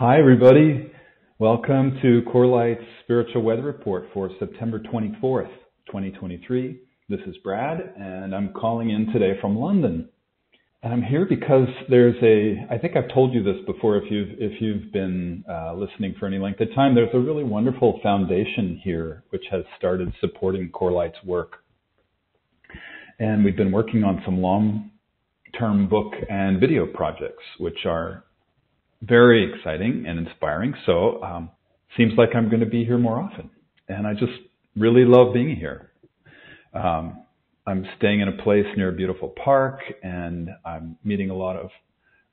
Hi, everybody. Welcome to CoreLight's Spiritual Weather Report for September 24th, 2023. This is Brad, and I'm calling in today from London. And I'm here because I think I've told you this before if you've been listening for any length of time, there's a really wonderful foundation here which has started supporting CoreLight's work. And we've been working on some long-term book and video projects, which are very exciting and inspiring. So seems like I'm going to be here more often. And I just really love being here. I'm staying in a place near a beautiful park, and I'm meeting a lot of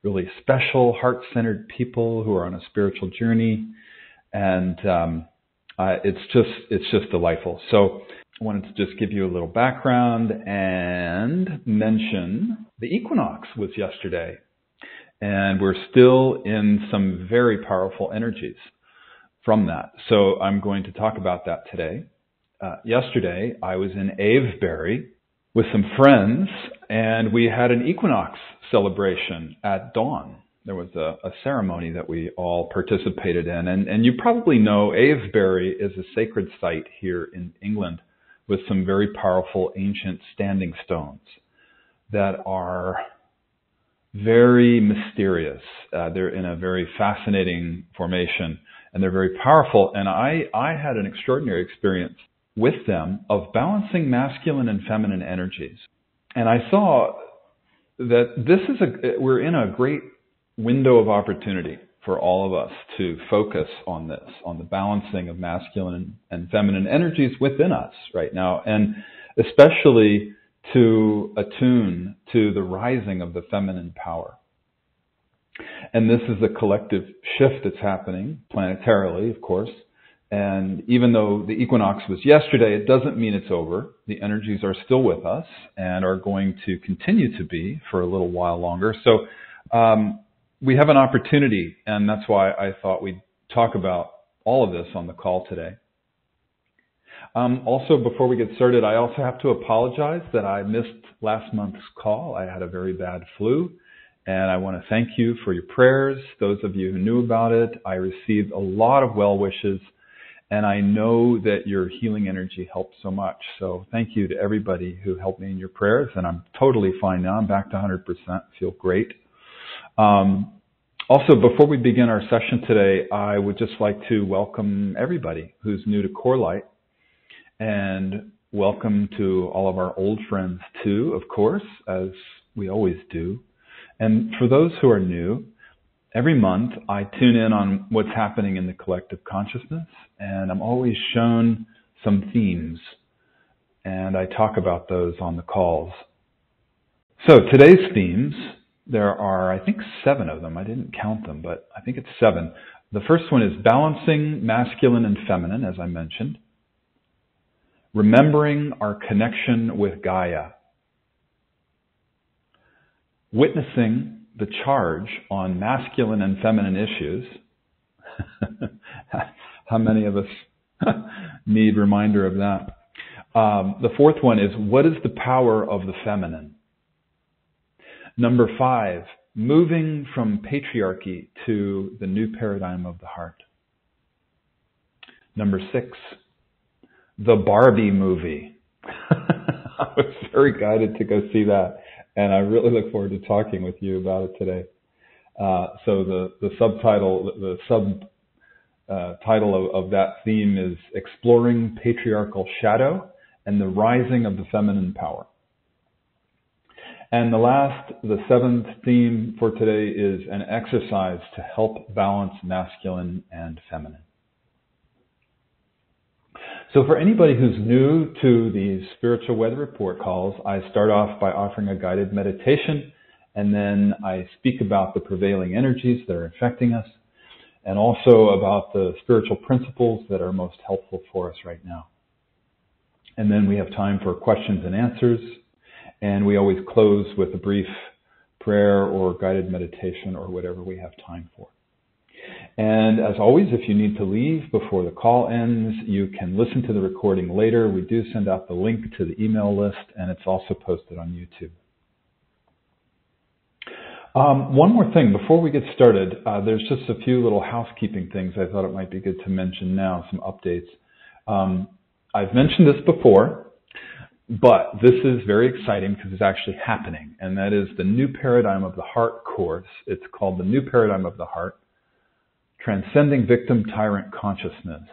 really special, heart-centered people who are on a spiritual journey. And it's just delightful. So I wanted to just give you a little background and mention the equinox was yesterday. And we're still in some very powerful energies from that. So I'm going to talk about that today. Yesterday, I was in Avebury with some friends, and we had an equinox celebration at dawn. There was a ceremony that we all participated in. And you probably know Avebury is a sacred site here in England with some very powerful ancient standing stones that are very mysterious. They're in a very fascinating formation, and they're very powerful. And I had an extraordinary experience with them of balancing masculine and feminine energies. And I saw that we're in a great window of opportunity for all of us to focus on this, on the balancing of masculine and feminine energies within us right now, and especially to attune to the rising of the feminine power. And this is a collective shift that's happening planetarily, of course. And even though the equinox was yesterday, it doesn't mean it's over. The energies are still with us and are going to continue to be for a little while longer. So we have an opportunity, and that's why I thought we'd talk about all of this on the call today. Also, before we get started, I also have to apologize that I missed last month's call. I had a very bad flu, and I want to thank you for your prayers. Those of you who knew about it, I received a lot of well wishes, and I know that your healing energy helped so much. So thank you to everybody who helped me in your prayers, and I'm totally fine now. I'm back to 100%. Feel great. Also, before we begin our session today, I would just like to welcome everybody who's new to CoreLight. And welcome to all of our old friends too, of course, as we always do. And for those who are new, every month I tune in on what's happening in the collective consciousness, and I'm always shown some themes, and I talk about those on the calls. So today's themes, there are, I think, 7 of them. I didn't count them, but I think it's 7. The first one is balancing masculine and feminine, as I mentioned. Remembering our connection with Gaia. Witnessing the charge on masculine and feminine issues. How many of us need reminder of that? The fourth one is, what is the power of the feminine? Number 5, moving from patriarchy to the new paradigm of the heart. Number 6, the Barbie movie. I was very guided to go see that, and I really look forward to talking with you about it today. So the title of that theme is Exploring Patriarchal Shadow and the Rising of the Feminine Power. And the 7th theme for today is an exercise to help balance masculine and feminine. So for anybody who's new to these spiritual weather report calls, I start off by offering a guided meditation, and then I speak about the prevailing energies that are affecting us, and also about the spiritual principles that are most helpful for us right now. And then we have time for questions and answers, and we always close with a brief prayer or guided meditation or whatever we have time for. And as always, if you need to leave before the call ends, you can listen to the recording later. We do send out the link to the email list, and it's also posted on YouTube. One more thing before we get started. There's just a few little housekeeping things I thought it might be good to mention now, some updates. I've mentioned this before, but this is very exciting because it's actually happening, and that is the New Paradigm of the Heart course. It's called the New Paradigm of the Heart, Transcending Victim Tyrant Consciousness.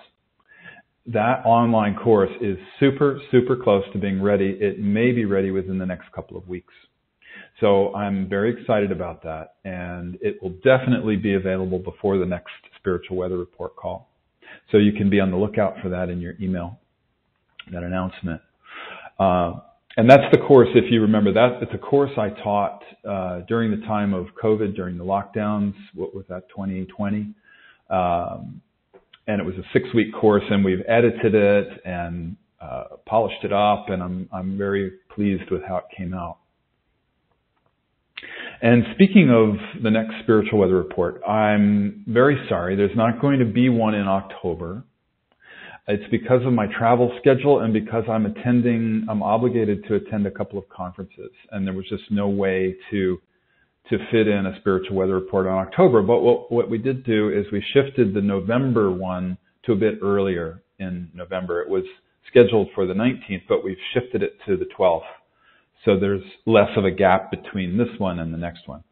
That online course is super, super close to being ready. It may be ready within the next couple of weeks. So I'm very excited about that, and it will definitely be available before the next Spiritual Weather Report call. So you can be on the lookout for that in your email, that announcement. And that's the course, if you remember that, it's a course I taught during the time of COVID, during the lockdowns. What was that, 2020? And it was a 6-week course, and we've edited it and polished it up, and I'm very pleased with how it came out. And speaking of the next Spiritual Weather Report, I'm very sorry. There's not going to be one in October. It's because of my travel schedule and because I'm obligated to attend a couple of conferences, and there was just no way to fit in a Spiritual Weather Report on October. But what we did do is we shifted the November one to a bit earlier in November. It was scheduled for the 19th, but we've shifted it to the 12th. So there's less of a gap between this one and the next one.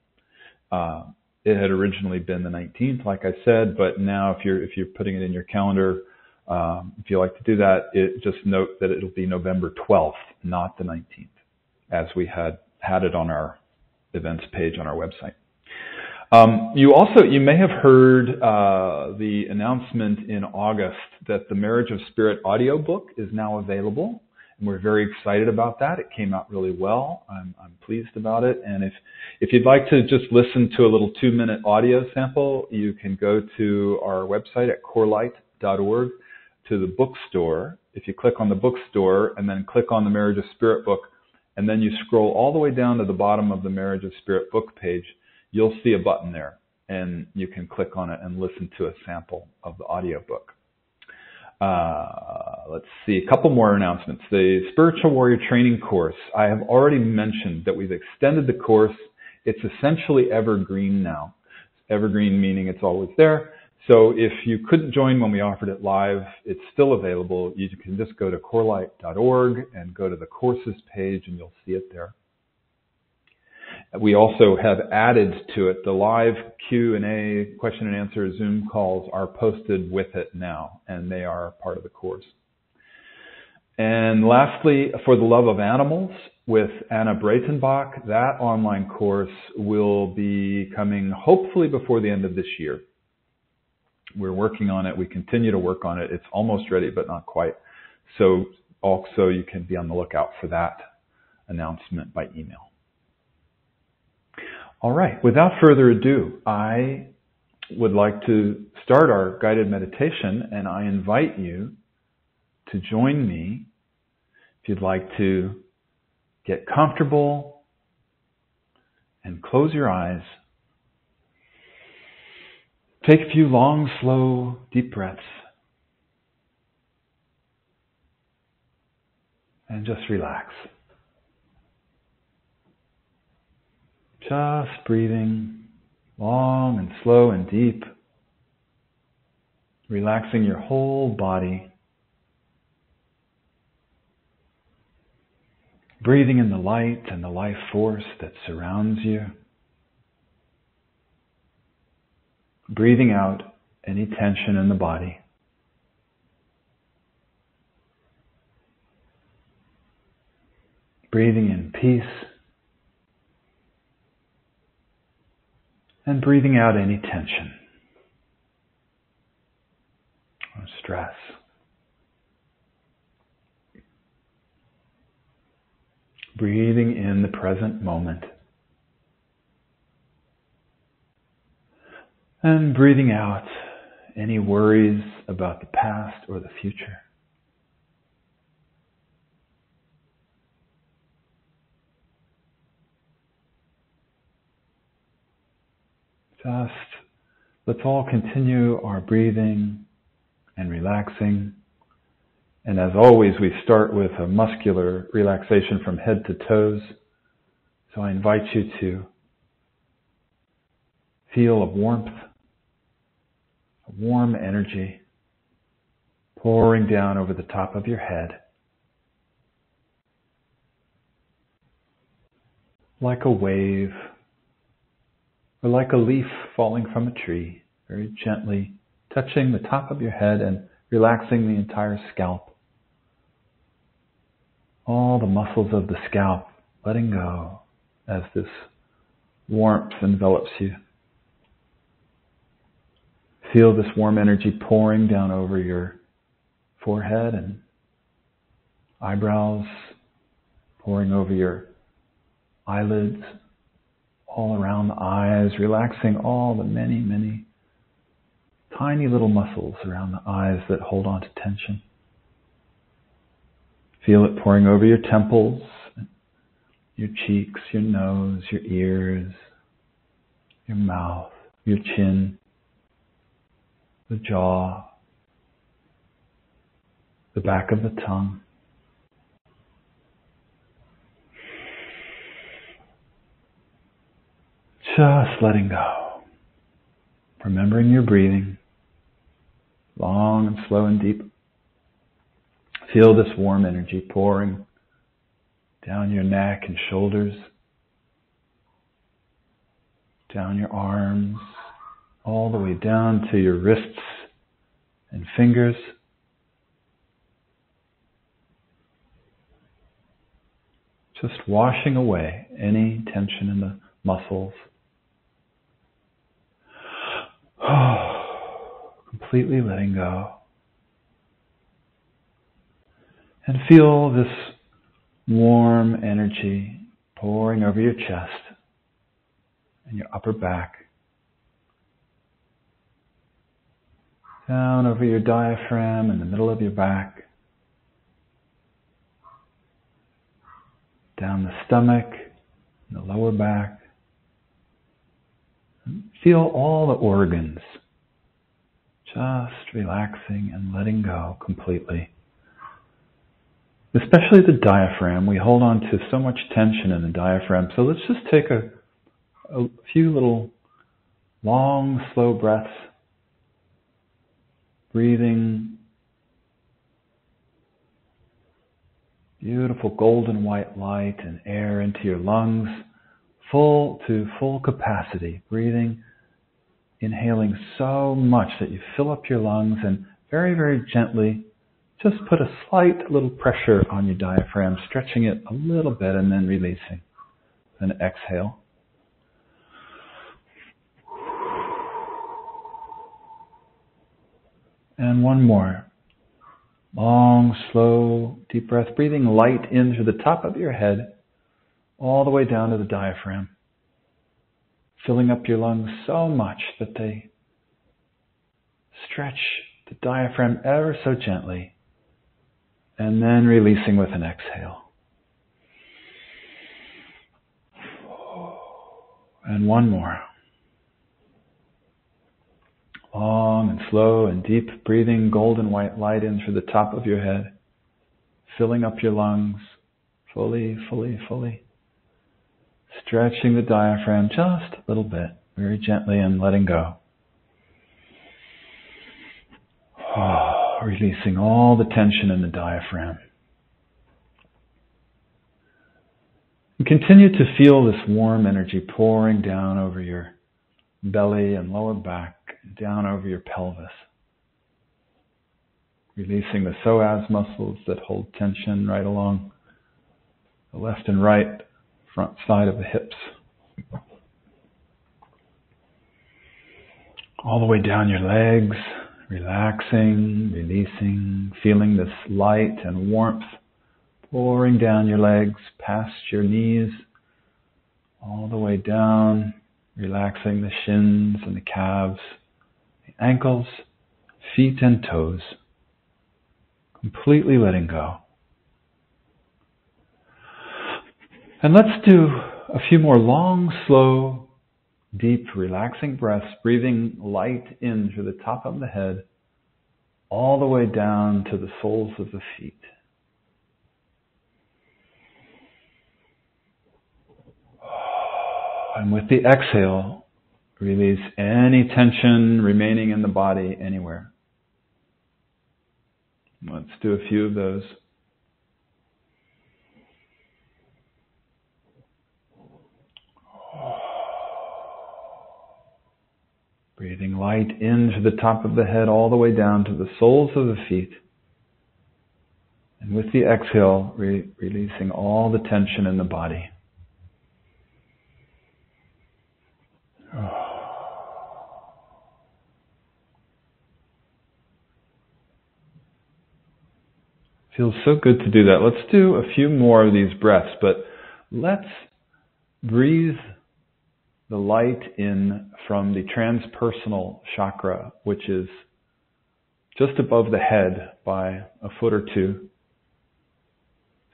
It had originally been the 19th, like I said, but now if you're putting it in your calendar, if you like to do that, just note that it'll be November 12th, not the 19th, as we had it on our events page on our website. You may have heard the announcement in August that the Marriage of Spirit audiobook is now available. And we're very excited about that. It came out really well. I'm pleased about it. And if you'd like to just listen to a little 2-minute audio sample, you can go to our website at CoreLight.org to the bookstore. If you click on the bookstore and then click on the Marriage of Spirit book, and then you scroll all the way down to the bottom of the Marriage of Spirit book page, you'll see a button there, and you can click on it and listen to a sample of the audiobook. Let's see, a couple more announcements. The Spiritual Warrior Training Course, I have already mentioned that we've extended the course. It's essentially evergreen now. Evergreen meaning it's always there. So if you couldn't join when we offered it live, it's still available. You can just go to CoreLight.org and go to the courses page, and you'll see it there. We also have added to it the live Q&A, question and answer Zoom calls are posted with it now, and they are part of the course. And lastly, For the Love of Animals with Anna Breitenbach, that online course will be coming hopefully before the end of this year. We're working on it. We continue to work on it. It's almost ready, but not quite. So also you can be on the lookout for that announcement by email. All right. Without further ado, I would like to start our guided meditation, and I invite you to join me. If you'd like to get comfortable and close your eyes, take a few long, slow, deep breaths, and just relax. Just breathing long and slow and deep, relaxing your whole body. Breathing in the light and the life force that surrounds you. Breathing out any tension in the body. Breathing in peace. And breathing out any tension or stress. Breathing in the present moment. And breathing out any worries about the past or the future. Just let's all continue our breathing and relaxing. And as always, we start with a muscular relaxation from head to toes. So I invite you to Feel a warmth, a warm energy pouring down over the top of your head. Like a wave, or like a leaf falling from a tree, very gently touching the top of your head and relaxing the entire scalp. All the muscles of the scalp letting go as this warmth envelops you. Feel this warm energy pouring down over your forehead and eyebrows, pouring over your eyelids, all around the eyes, relaxing all the many, many tiny little muscles around the eyes that hold on to tension. Feel it pouring over your temples, your cheeks, your nose, your ears, your mouth, your chin, the jaw, the back of the tongue. Just letting go. Remembering your breathing, long and slow and deep. Feel this warm energy pouring down your neck and shoulders, down your arms, all the way down to your wrists and fingers. Just washing away any tension in the muscles. Completely letting go. And feel this warm energy pouring over your chest and your upper back. Down over your diaphragm in the middle of your back. Down the stomach, and the lower back. And feel all the organs just relaxing and letting go completely. Especially the diaphragm. We hold on to so much tension in the diaphragm. So let's just take a few little long, slow breaths. Breathing beautiful golden white light and air into your lungs, full capacity. Breathing, inhaling so much that you fill up your lungs, and very, very gently just put a slight little pressure on your diaphragm, stretching it a little bit and then releasing. Then exhale. And one more. Long, slow, deep breath. Breathing light in through the top of your head, all the way down to the diaphragm. Filling up your lungs so much that they stretch the diaphragm ever so gently. And then releasing with an exhale. And one more. Long and slow and deep breathing, golden white light in through the top of your head, filling up your lungs fully, fully, fully. Stretching the diaphragm just a little bit, very gently, and letting go. Releasing all the tension in the diaphragm. And continue to feel this warm energy pouring down over your belly and lower back, down over your pelvis. Releasing the psoas muscles that hold tension right along the left and right front side of the hips. All the way down your legs, relaxing, releasing, feeling this light and warmth pouring down your legs, past your knees, all the way down, relaxing the shins and the calves, the ankles, feet and toes, completely letting go. And let's do a few more long, slow, deep, relaxing breaths, breathing light in through the top of the head, all the way down to the soles of the feet. And with the exhale, Release any tension remaining in the body anywhere. Let's do a few of those. Breathing light into the top of the head all the way down to the soles of the feet. And with the exhale, releasing all the tension in the body. Feels so good to do that. Let's do a few more of these breaths, but let's breathe the light in from the transpersonal chakra, which is just above the head by a foot or two.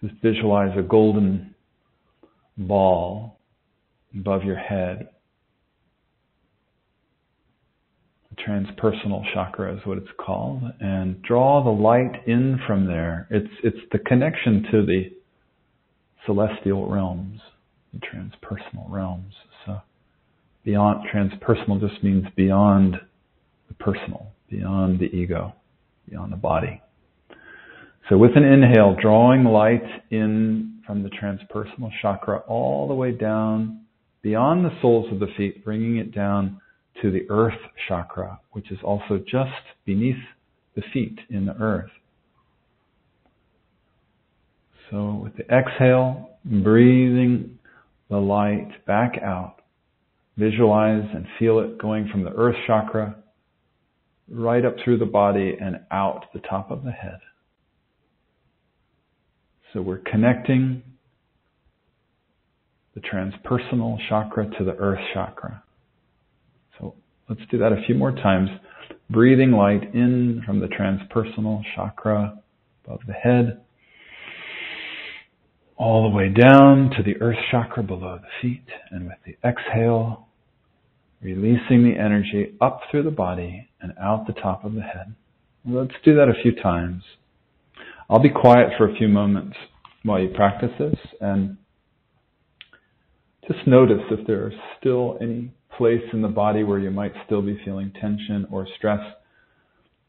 Just visualize a golden ball above your head. The transpersonal chakra is what it's called. And draw the light in from there. It's the connection to the celestial realms, the transpersonal realms. So beyond transpersonal just means beyond the personal, beyond the ego, beyond the body. So with an inhale, drawing light in from the transpersonal chakra all the way down beyond the soles of the feet, bringing it down to the earth chakra, which is also just beneath the feet in the earth. So with the exhale, breathing the light back out. Visualize and feel it going from the earth chakra right up through the body and out the top of the head. So we're connecting the transpersonal chakra to the earth chakra. So let's do that a few more times. Breathing light in from the transpersonal chakra above the head, all the way down to the earth chakra below the feet. And with the exhale, releasing the energy up through the body and out the top of the head. Let's do that a few times. I'll be quiet for a few moments while you practice this, and just notice if there are still any place in the body where you might still be feeling tension or stress,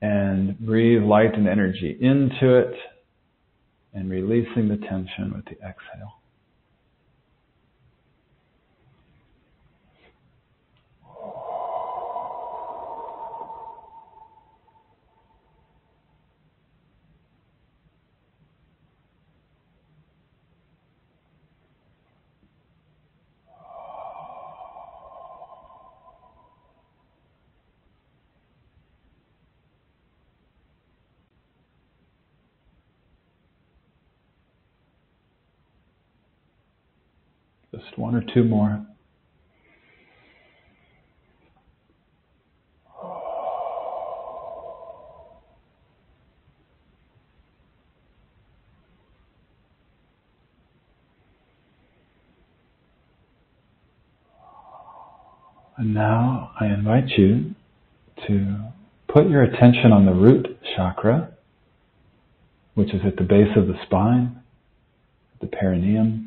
and breathe light and energy into it and releasing the tension with the exhale. Just one or two more. And now I invite you to put your attention on the root chakra, which is at the base of the spine, the perineum.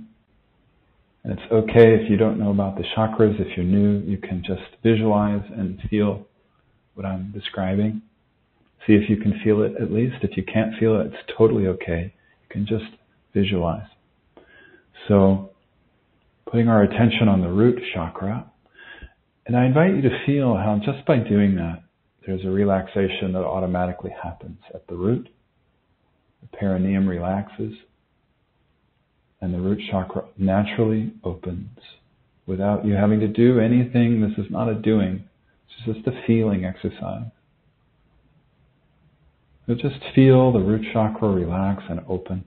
And it's okay if you don't know about the chakras. If you're new, you can just visualize and feel what I'm describing. See if you can feel it at least. If you can't feel it, it's totally okay. You can just visualize. So, putting our attention on the root chakra. And I invite you to feel how just by doing that, there's a relaxation that automatically happens at the root. The perineum relaxes. And the root chakra naturally opens without you having to do anything. This is not a doing. It's just a feeling exercise. So just feel the root chakra relax and open.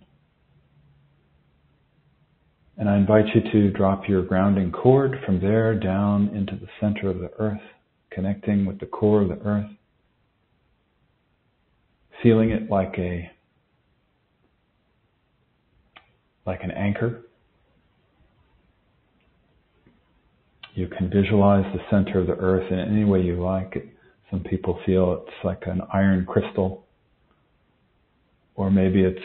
And I invite you to drop your grounding cord from there down into the center of the earth, connecting with the core of the earth. Feeling it like an anchor. You can visualize the center of the earth in any way you like. Some people feel it's like an iron crystal, or maybe it's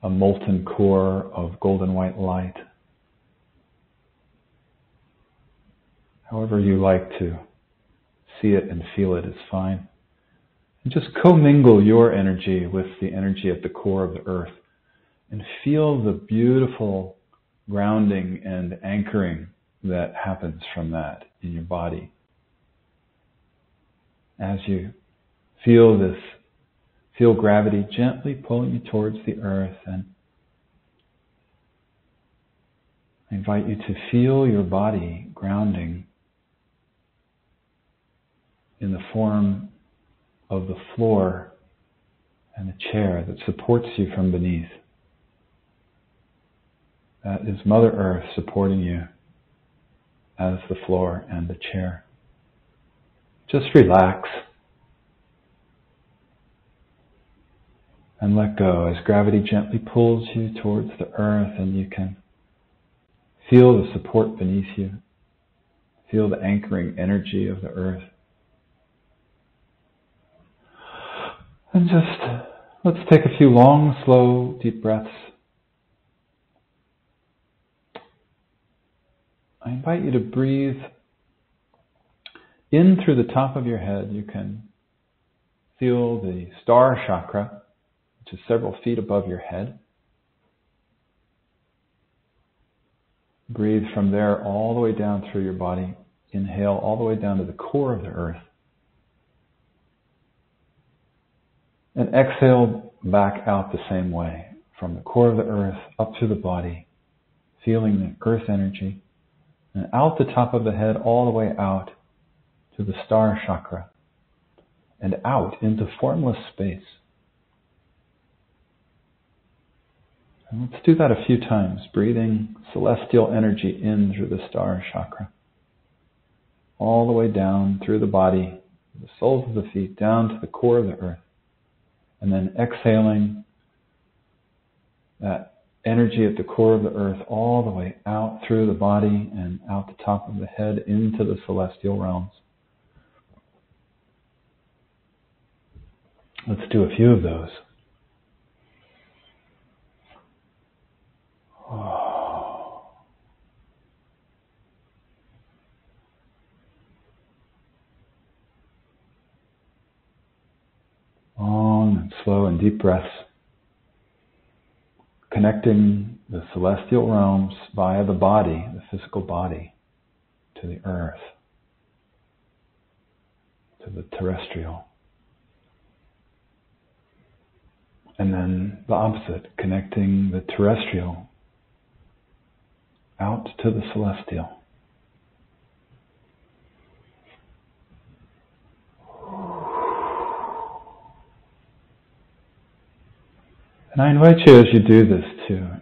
a molten core of golden white light. However you like to see it and feel it is fine. And just commingle your energy with the energy at the core of the earth and feel the beautiful grounding and anchoring that happens from that in your body. As you feel this, feel gravity gently pulling you towards the earth, and I invite you to feel your body grounding in the form of the floor and the chair that supports you from beneath. That is Mother Earth supporting you as the floor and the chair. Just relax and let go as gravity gently pulls you towards the earth, and you can feel the support beneath you. Feel the anchoring energy of the earth. And just let's take a few long, slow, deep breaths. I invite you to breathe in through the top of your head. You can feel the star chakra, which is several feet above your head. Breathe from there all the way down through your body. Inhale all the way down to the core of the earth. And exhale back out the same way, from the core of the earth up to the body, feeling the earth energy, and out the top of the head all the way out to the star chakra, and out into formless space. And let's do that a few times, breathing celestial energy in through the star chakra, all the way down through the body, the soles of the feet, down to the core of the earth. And then exhaling that energy at the core of the earth all the way out through the body and out the top of the head into the celestial realms. Let's do a few of those. Long and slow and deep breaths, connecting the celestial realms via the body, the physical body, to the earth, to the terrestrial. And then the opposite, connecting the terrestrial out to the celestial. And I invite you, as you do this, to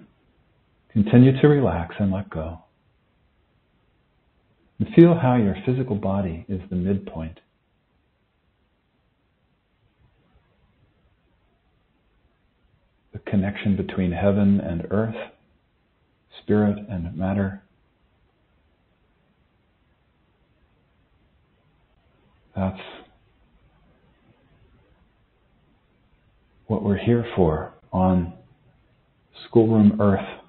continue to relax and let go. And feel how your physical body is the midpoint. The connection between heaven and earth, spirit and matter. That's what we're here for on schoolroom Earth.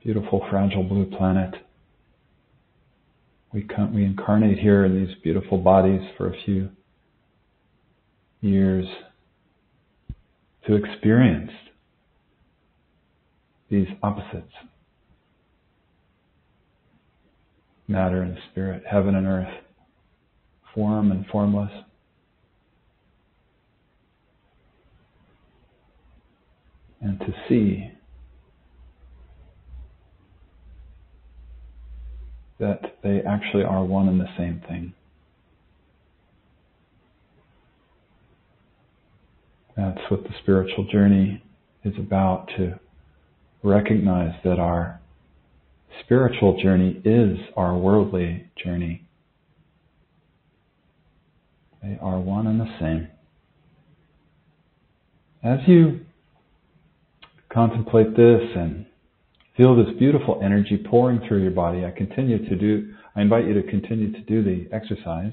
Beautiful, fragile blue planet. We incarnate here in these beautiful bodies for a few years to experience these opposites. Matter and spirit, heaven and earth, form and formless. And to see that they actually are one and the same thing. That's what the spiritual journey is about, to recognize that our spiritual journey is our worldly journey. They are one and the same. As you contemplate this and feel this beautiful energy pouring through your body, I invite you to continue to do the exercise,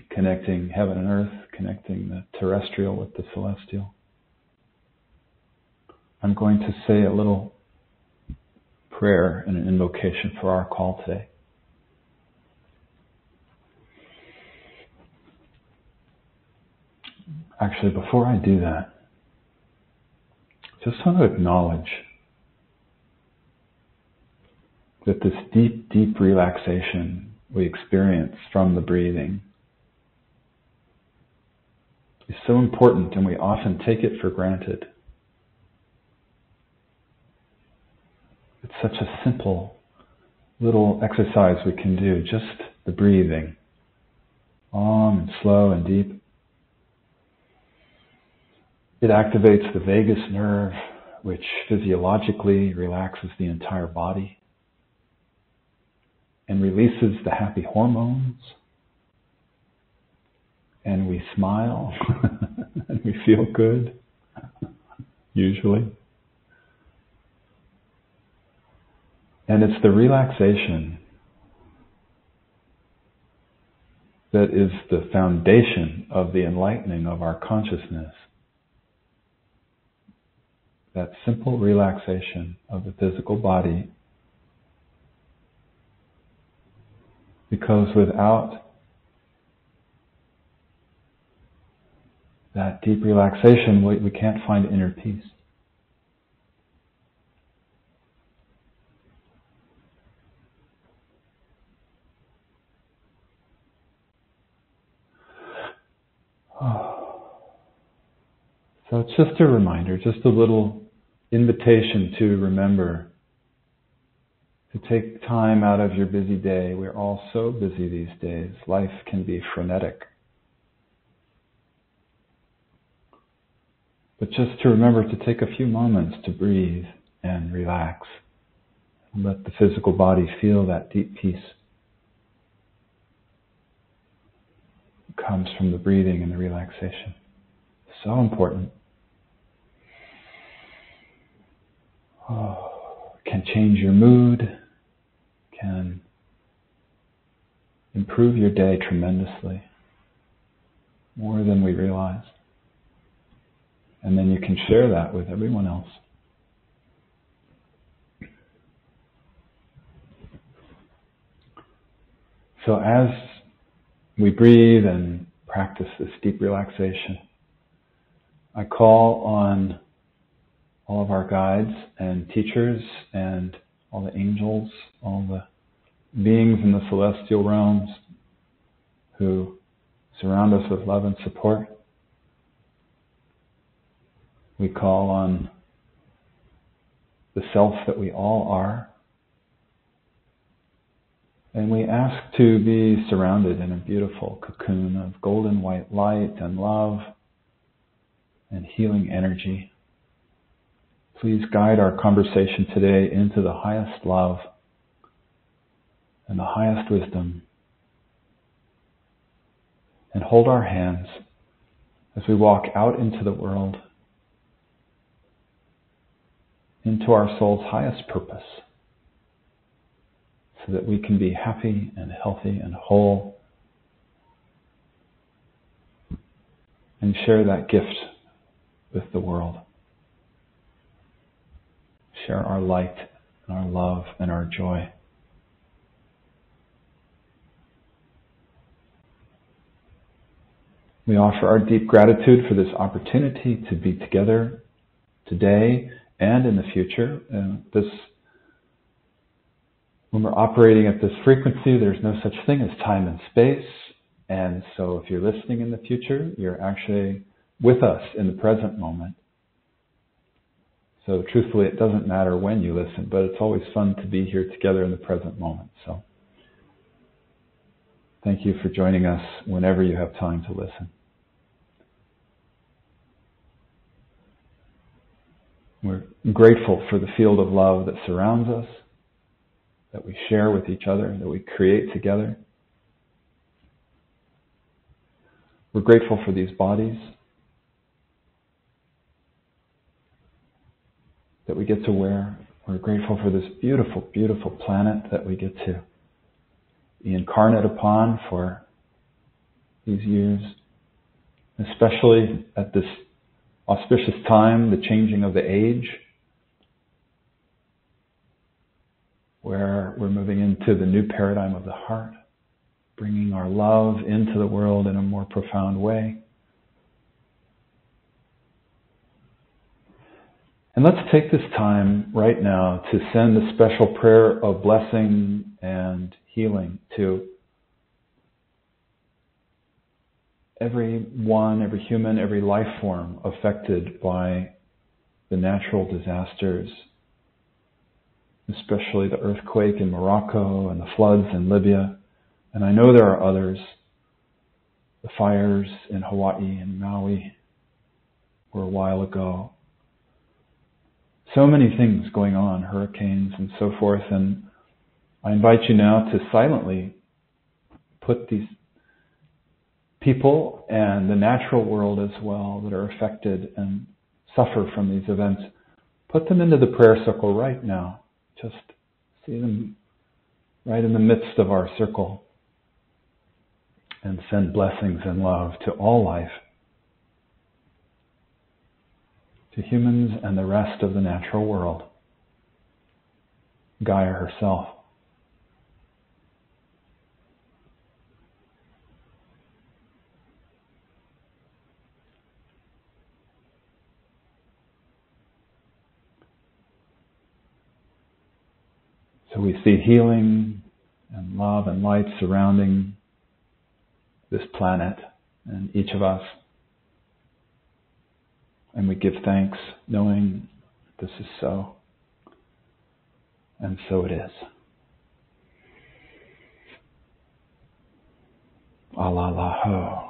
connecting heaven and earth, connecting the terrestrial with the celestial. I'm going to say a little prayer and an invocation for our call today. Actually, before I do that, just want to acknowledge that this deep, deep relaxation we experience from the breathing is so important, and we often take it for granted. It's such a simple little exercise we can do, just the breathing, long and slow and deep. It activates the vagus nerve, which physiologically relaxes the entire body and releases the happy hormones. And we smile and we feel good, usually. And it's the relaxation that is the foundation of the enlightening of our consciousness. That simple relaxation of the physical body. Because without that deep relaxation, we can't find inner peace. So it's just a reminder, just a little invitation to remember to take time out of your busy day. We're all so busy these days. Life can be frenetic. But just to remember to take a few moments to breathe and relax. And let the physical body feel that deep peace. It comes from the breathing and the relaxation. So important. Can change your mood, can improve your day tremendously, more than we realize. And then you can share that with everyone else. So as we breathe and practice this deep relaxation, I call on all of our guides and teachers and all the angels, all the beings in the celestial realms who surround us with love and support. We call on the self that we all are. And we ask to be surrounded in a beautiful cocoon of golden white light and love and healing energy. Please guide our conversation today into the highest love and the highest wisdom. And hold our hands as we walk out into the world, into our soul's highest purpose, so that we can be happy and healthy and whole and share that gift with the world. Share our light and our love and our joy. We offer our deep gratitude for this opportunity to be together today and in the future. When we're operating at this frequency, there's no such thing as time and space. And so if you're listening in the future, you're actually with us in the present moment. So truthfully, it doesn't matter when you listen, but it's always fun to be here together in the present moment. So thank you for joining us whenever you have time to listen. We're grateful for the field of love that surrounds us, that we share with each other, that we create together. We're grateful for these bodies that we get to wear. We're grateful for this beautiful, beautiful planet that we get to be incarnate upon for these years, especially at this auspicious time, the changing of the age. where we're moving into the new paradigm of the heart, bringing our love into the world in a more profound way. And let's take this time right now to send a special prayer of blessing and healing to everyone, every human, every life form affected by the natural disasters, especially the earthquake in Morocco and the floods in Libya. And I know there are others, the fires in Hawaii and Maui were a while ago. So many things going on, hurricanes and so forth. And I invite you now to silently put these people and the natural world as well that are affected and suffer from these events, put them into the prayer circle right now. Just see them right in the midst of our circle and send blessings and love to all life, to humans and the rest of the natural world. Gaia herself. So we see healing and love and light surrounding this planet and each of us. And we give thanks knowing this is so. And so it is. Alalaho.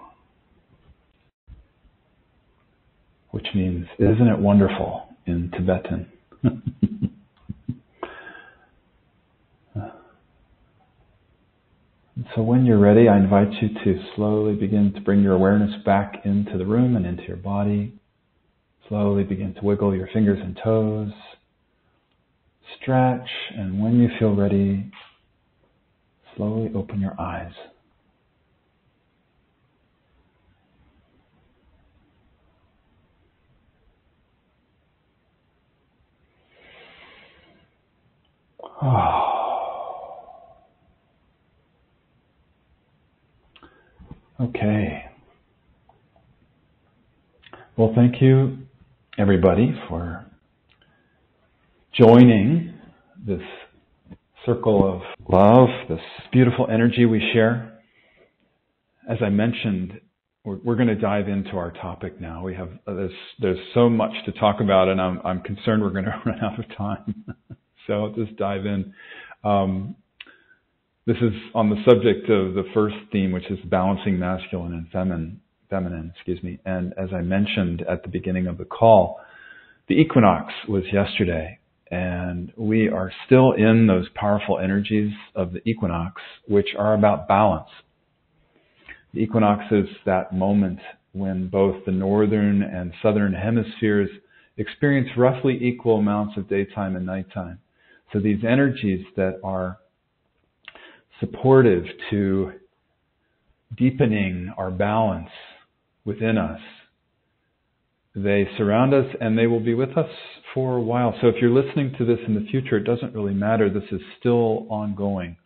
Which means, isn't it wonderful in Tibetan? So when you're ready, I invite you to slowly begin to bring your awareness back into the room and into your body. Slowly begin to wiggle your fingers and toes. Stretch, and when you feel ready, slowly open your eyes. Okay. Well, thank you, everybody, for joining this circle of love, this beautiful energy we share. As I mentioned, we're going to dive into our topic now. We have there's so much to talk about, and I'm concerned we're going to run out of time. So let's just dive in. This is on the subject of the first theme, which is balancing masculine and feminine. And as I mentioned at the beginning of the call, the equinox was yesterday, and we are still in those powerful energies of the equinox, which are about balance. The equinox is that moment when both the northern and southern hemispheres experience roughly equal amounts of daytime and nighttime. So these energies that are supportive to deepening our balance within us, they surround us and they will be with us for a while. So if you're listening to this in the future, it doesn't really matter. This is still ongoing.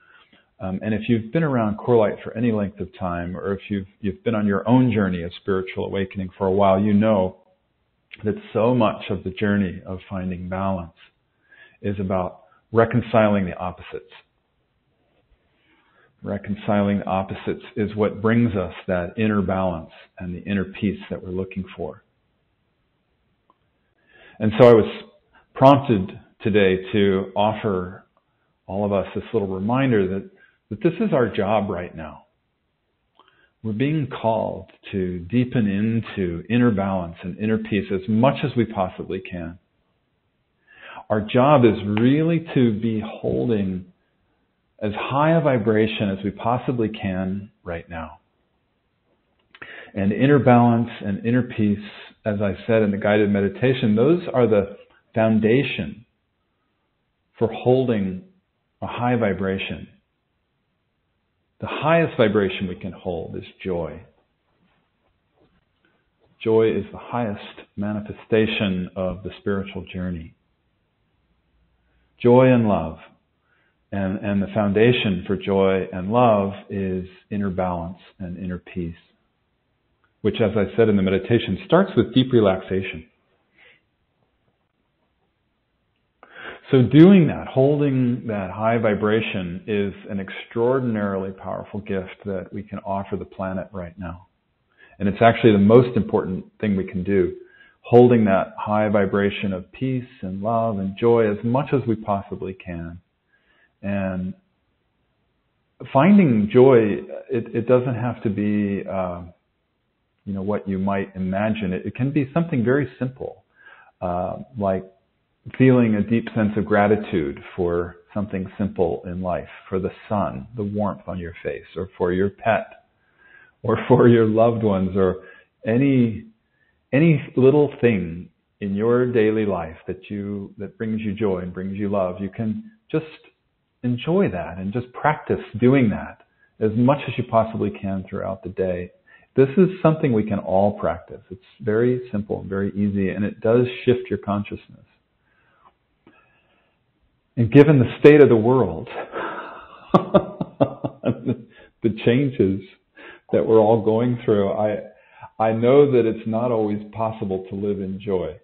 And if you've been around CoreLight for any length of time, or if you've been on your own journey of spiritual awakening for a while, you know that so much of the journey of finding balance is about reconciling the opposites. Reconciling the opposites is what brings us that inner balance and the inner peace that we're looking for. And so I was prompted today to offer all of us this little reminder that this is our job right now. We're being called to deepen into inner balance and inner peace as much as we possibly can. Our job is really to be holding as high a vibration as we possibly can right now. And inner balance and inner peace, as I said in the guided meditation, those are the foundation for holding a high vibration. The highest vibration we can hold is joy. Joy is the highest manifestation of the spiritual journey. Joy and love. And the foundation for joy and love is inner balance and inner peace, which, as I said in the meditation, starts with deep relaxation. So doing that, holding that high vibration, is an extraordinarily powerful gift that we can offer the planet right now. And it's actually the most important thing we can do, holding that high vibration of peace and love and joy as much as we possibly can. And finding joy, it doesn't have to be, what you might imagine. It can be something very simple, like feeling a deep sense of gratitude for something simple in life, for the sun, the warmth on your face, or for your pet, or for your loved ones, or any little thing in your daily life that brings you joy and brings you love. You can just enjoy that and just practice doing that as much as you possibly can throughout the day. This is something we can all practice. It's very simple and very easy, and it does shift your consciousness. And given the state of the world, the changes that we're all going through, I know that it's not always possible to live in joy.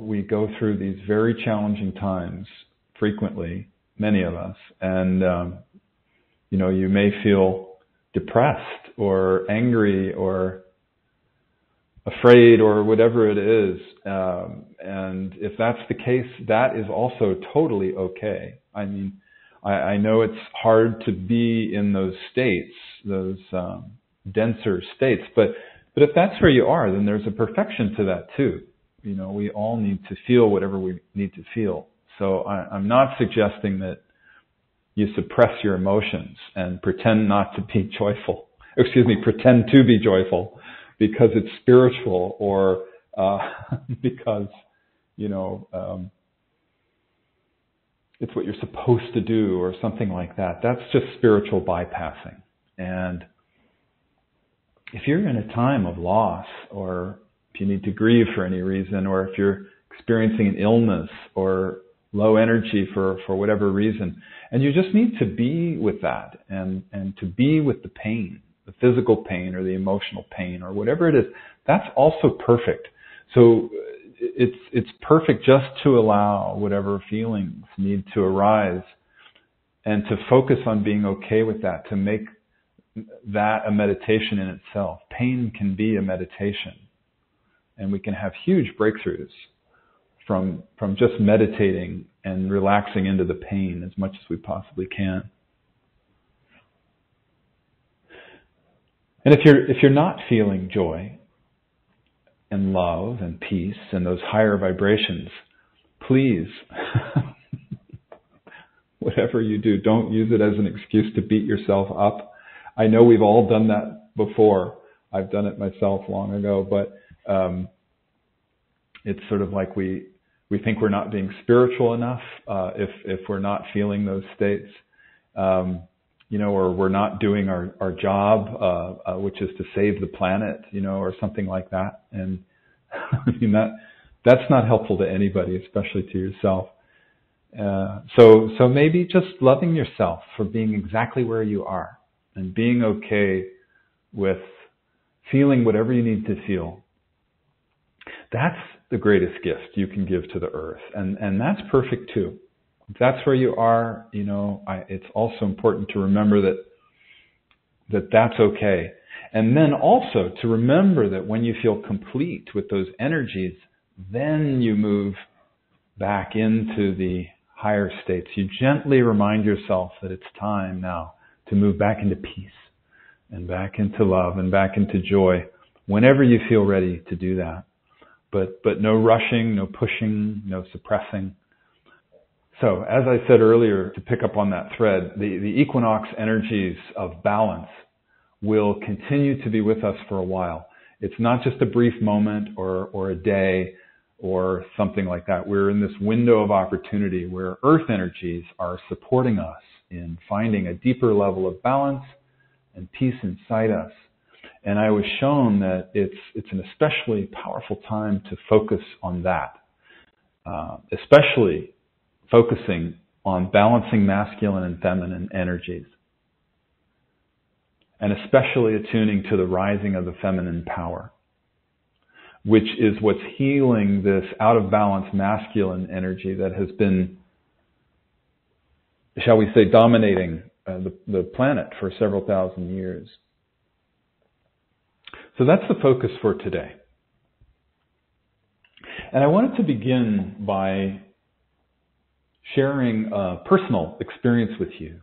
We go through these very challenging times frequently, many of us, and you may feel depressed or angry or afraid or whatever it is. And if that's the case, that is also totally okay. I mean, I know it's hard to be in those states, those denser states, but if that's where you are, then there's a perfection to that too. We all need to feel whatever we need to feel. So I'm not suggesting that you suppress your emotions and pretend not to be joyful. Pretend to be joyful because it's spiritual or because, it's what you're supposed to do or something like that. That's just spiritual bypassing. And if you're in a time of loss, or if you need to grieve for any reason, or if you're experiencing an illness or low energy for whatever reason, and you just need to be with that and to be with the pain, the physical pain or the emotional pain or whatever it is, that's also perfect. So it's perfect just to allow whatever feelings need to arise and to focus on being okay with that, to make that a meditation in itself. Pain can be a meditation, and we can have huge breakthroughs from just meditating and relaxing into the pain as much as we possibly can. And if you're not feeling joy and love and peace and those higher vibrations, please, whatever you do, don't use it as an excuse to beat yourself up. I know we've all done that before. I've done it myself long ago, but it's sort of like we think we're not being spiritual enough if we're not feeling those states, or we're not doing our job, which is to save the planet, or something like that. And I mean, that's not helpful to anybody, especially to yourself. So maybe just loving yourself for being exactly where you are and being okay with feeling whatever you need to feel. That's the greatest gift you can give to the earth. And that's perfect too. If that's where you are, it's also important to remember that that's okay. And then also to remember that when you feel complete with those energies, then you move back into the higher states. You gently remind yourself that it's time now to move back into peace and back into love and back into joy whenever you feel ready to do that. But no rushing, no pushing, no suppressing. So, as I said earlier, to pick up on that thread, the equinox energies of balance will continue to be with us for a while. It's not just a brief moment or a day or something like that. We're in this window of opportunity where earth energies are supporting us in finding a deeper level of balance and peace inside us. And I was shown that it's an especially powerful time to focus on that, especially focusing on balancing masculine and feminine energies, and especially attuning to the rising of the feminine power, which is what's healing this out of balance masculine energy that has been, shall we say, dominating the planet for several thousand years. So that's the focus for today. And I wanted to begin by sharing a personal experience with you.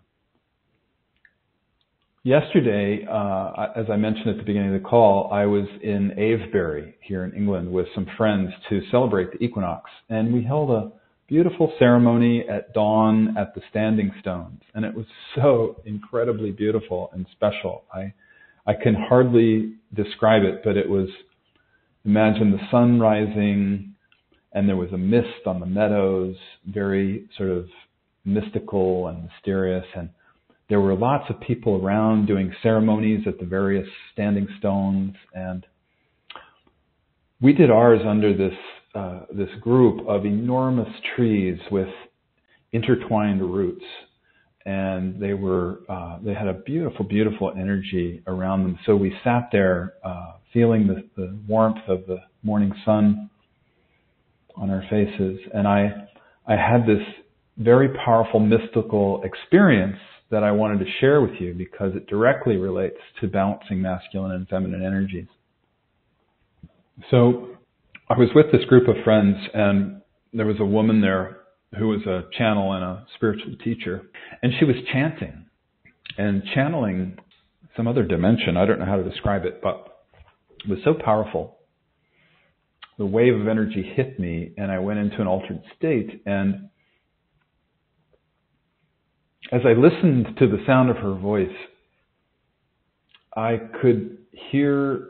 Yesterday, as I mentioned at the beginning of the call, I was in Avebury here in England with some friends to celebrate the equinox. And we held a beautiful ceremony at dawn at the Standing Stones. And it was so incredibly beautiful and special. I can hardly describe it, but it was, imagine the sun rising and there was a mist on the meadows, very sort of mystical and mysterious. And there were lots of people around doing ceremonies at the various standing stones, and we did ours under this group of enormous trees with intertwined roots, and they had a beautiful, beautiful energy around them. So we sat there, feeling the warmth of the morning sun on our faces, and I had this very powerful mystical experience that I wanted to share with you because it directly relates to balancing masculine and feminine energies. So I was with this group of friends, and there was a woman there who was a channel and a spiritual teacher, and she was chanting and channeling some other dimension. I don't know how to describe it, but it was so powerful. The wave of energy hit me, and I went into an altered state, and as I listened to the sound of her voice, I could hear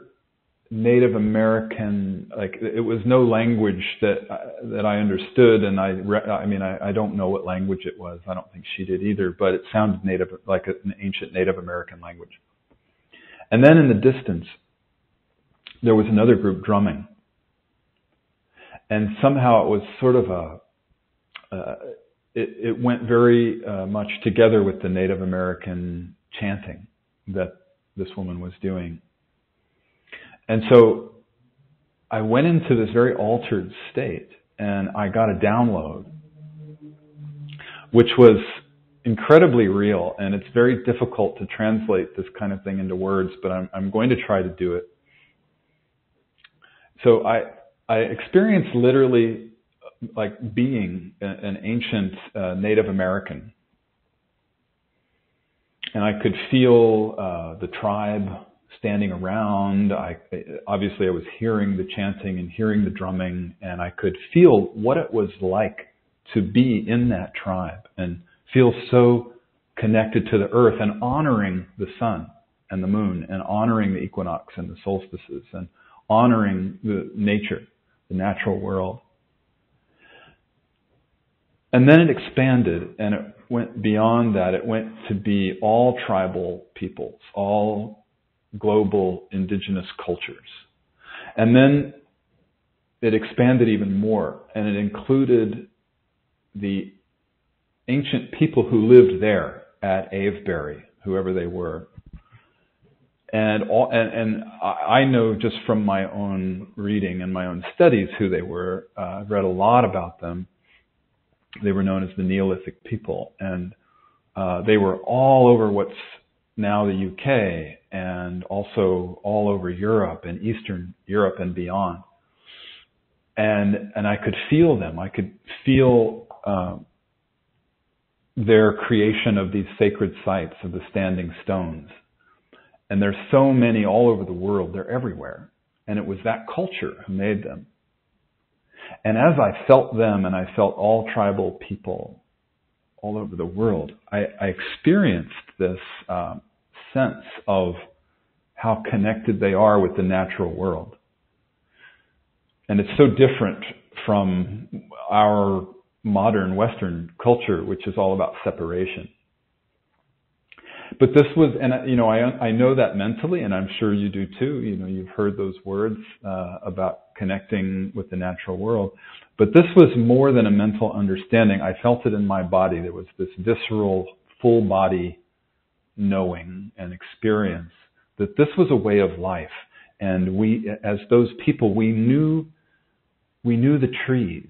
Native American, like it was no language that I understood, and I don't know what language it was. I don't think she did either, but it sounded native, like an ancient Native American language. And then in the distance, there was another group drumming, and somehow it was sort of it went very much together with the Native American chanting that this woman was doing. And so I went into this very altered state, and I got a download, which was incredibly real, and it's very difficult to translate this kind of thing into words, but I'm going to try to do it. So I experienced literally like being an ancient Native American. And I could feel the tribe standing around. Obviously I was hearing the chanting and hearing the drumming, and I could feel what it was like to be in that tribe and feel so connected to the earth and honoring the sun and the moon and honoring the equinox and the solstices and honoring the nature, the natural world. And then it expanded, and it went beyond that. It went to be all tribal peoples, all global indigenous cultures. And then it expanded even more, and it included the ancient people who lived there at Avebury, whoever they were. And I know just from my own reading and my own studies who they were. I've read a lot about them. They were known as the Neolithic people, and they were all over what's now the UK, and also all over Europe and Eastern Europe and beyond. And I could feel them. I could feel their creation of these sacred sites of the standing stones. And there's so many all over the world. They're everywhere. And it was that culture who made them. And as I felt them, and I felt all tribal people all over the world, I experienced this sense of how connected they are with the natural world. And it's so different from our modern Western culture, which is all about separation. But this was, and I know that mentally, and I'm sure you do too. You've heard those words about connecting with the natural world. But this was more than a mental understanding. I felt it in my body. There was this visceral, full body knowing and experience that this was a way of life. And we, as those people, we knew the trees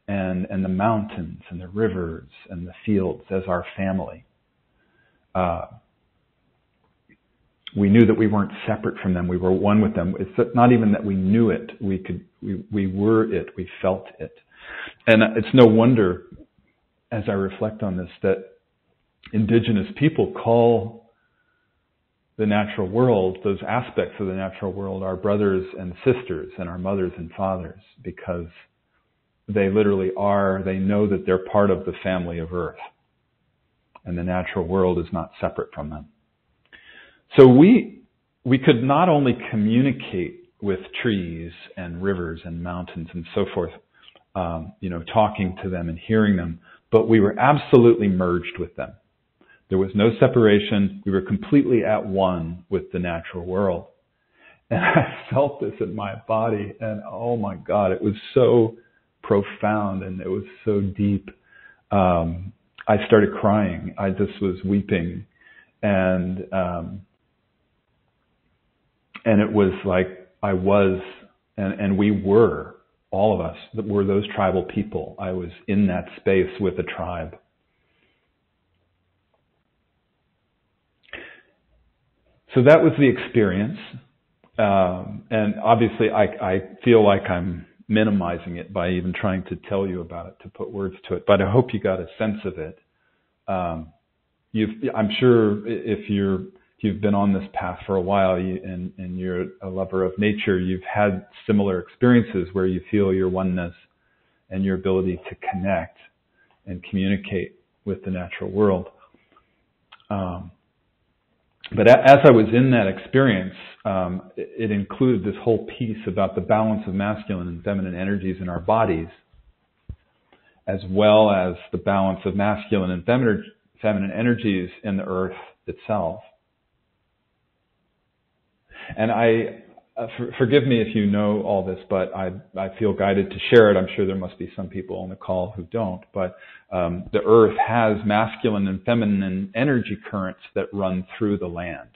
and the mountains and the rivers and the fields as our family. We knew that we weren't separate from them. We were one with them. It's not even that we knew it. We were it. We felt it. And it's no wonder, as I reflect on this, that indigenous people call the natural world, those aspects of the natural world, our brothers and sisters and our mothers and fathers, because they literally are, they know that they're part of the family of Earth. And the natural world is not separate from them. So we could not only communicate with trees and rivers and mountains and so forth, talking to them and hearing them, but we were absolutely merged with them. There was no separation. We were completely at one with the natural world. And I felt this in my body, and oh my God, it was so profound and it was so deep. I started crying. I just was weeping. And it was like I was, and we were, all of us that were those tribal people. I was in that space with a tribe. So that was the experience. And obviously I feel like I'm minimizing it by even trying to tell you about it, to put words to it. But I hope you got a sense of it. I'm sure if you've been on this path for a while and you're a lover of nature, you've had similar experiences where you feel your oneness and your ability to connect and communicate with the natural world. But as I was in that experience, it included this whole piece about the balance of masculine and feminine energies in our bodies, as well as the balance of masculine and feminine energies in the earth itself. And forgive me if you know all this, but I feel guided to share it. I'm sure there must be some people on the call who don't, but the earth has masculine and feminine energy currents that run through the land.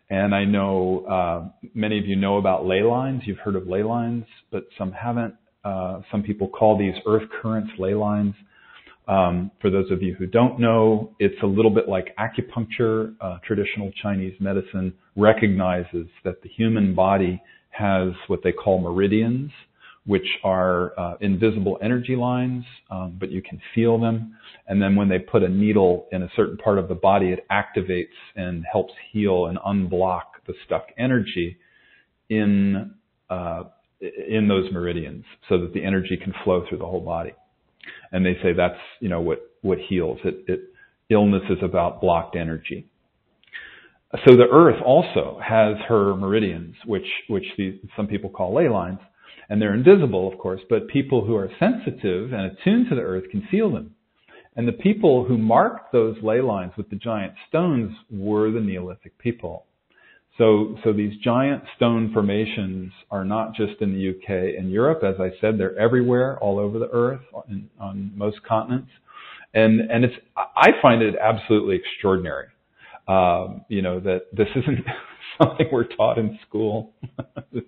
And I know many of you know about ley lines. You've heard of ley lines, but some haven't. Some people call these earth currents ley lines. For those of you who don't know, it's a little bit like acupuncture. Traditional Chinese medicine recognizes that the human body has what they call meridians, which are invisible energy lines, but you can feel them. And then when they put a needle in a certain part of the body, it activates and helps heal and unblock the stuck energy in those meridians so that the energy can flow through the whole body. And they say that's, what heals. Illness is about blocked energy. So the earth also has her meridians, which some people call ley lines, and they're invisible, of course, but people who are sensitive and attuned to the earth can feel them. And the people who marked those ley lines with the giant stones were the Neolithic people. So these giant stone formations are not just in the UK and Europe. As I said, they're everywhere, all over the earth, on most continents. And I find it absolutely extraordinary, that this isn't something we're taught in school. It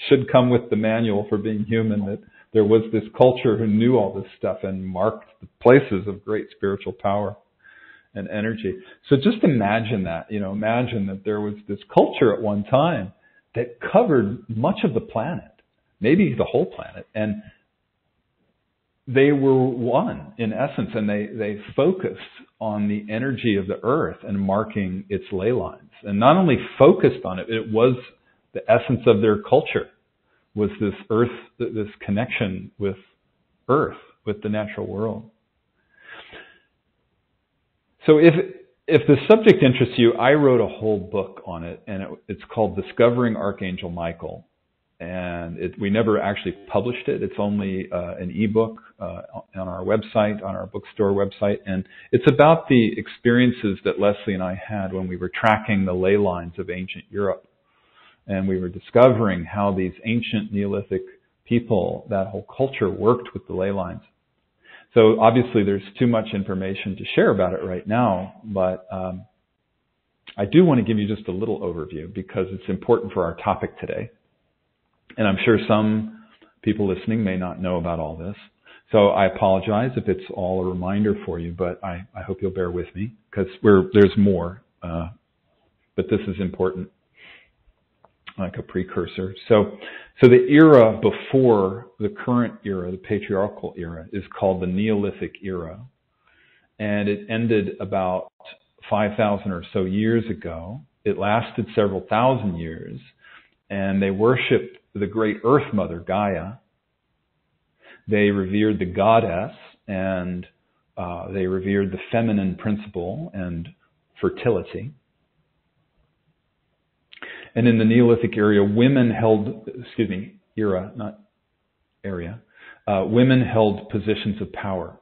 should come with the manual for being human, that there was this culture who knew all this stuff and marked the places of great spiritual power and energy. So just imagine that, imagine that there was this culture at one time that covered much of the planet, maybe the whole planet, and they were one in essence, and they focused on the energy of the earth and marking its ley lines. And not only focused on it, it was the essence of their culture, was this earth, this connection with earth, with the natural world. So if the subject interests you, I wrote a whole book on it, and it's called Discovering Archangel Michael. And we never actually published it. It's only an ebook on our website, on our bookstore website. And it's about the experiences that Leslie and I had when we were tracking the ley lines of ancient Europe. And we were discovering how these ancient Neolithic people, that whole culture, worked with the ley lines. So obviously there's too much information to share about it right now, but I do want to give you just a little overview because it's important for our topic today. And I'm sure some people listening may not know about all this. So I apologize if it's all a reminder for you, but I hope you'll bear with me because there's more. But this is important, like a precursor. So the era before the current era, the patriarchal era, is called the Neolithic era. And it ended about 5,000 or so years ago. It lasted several thousand years. And they worshipped the great Earth Mother, Gaia. They revered the goddess, and they revered the feminine principle and fertility. And in the Neolithic area, women held positions of power,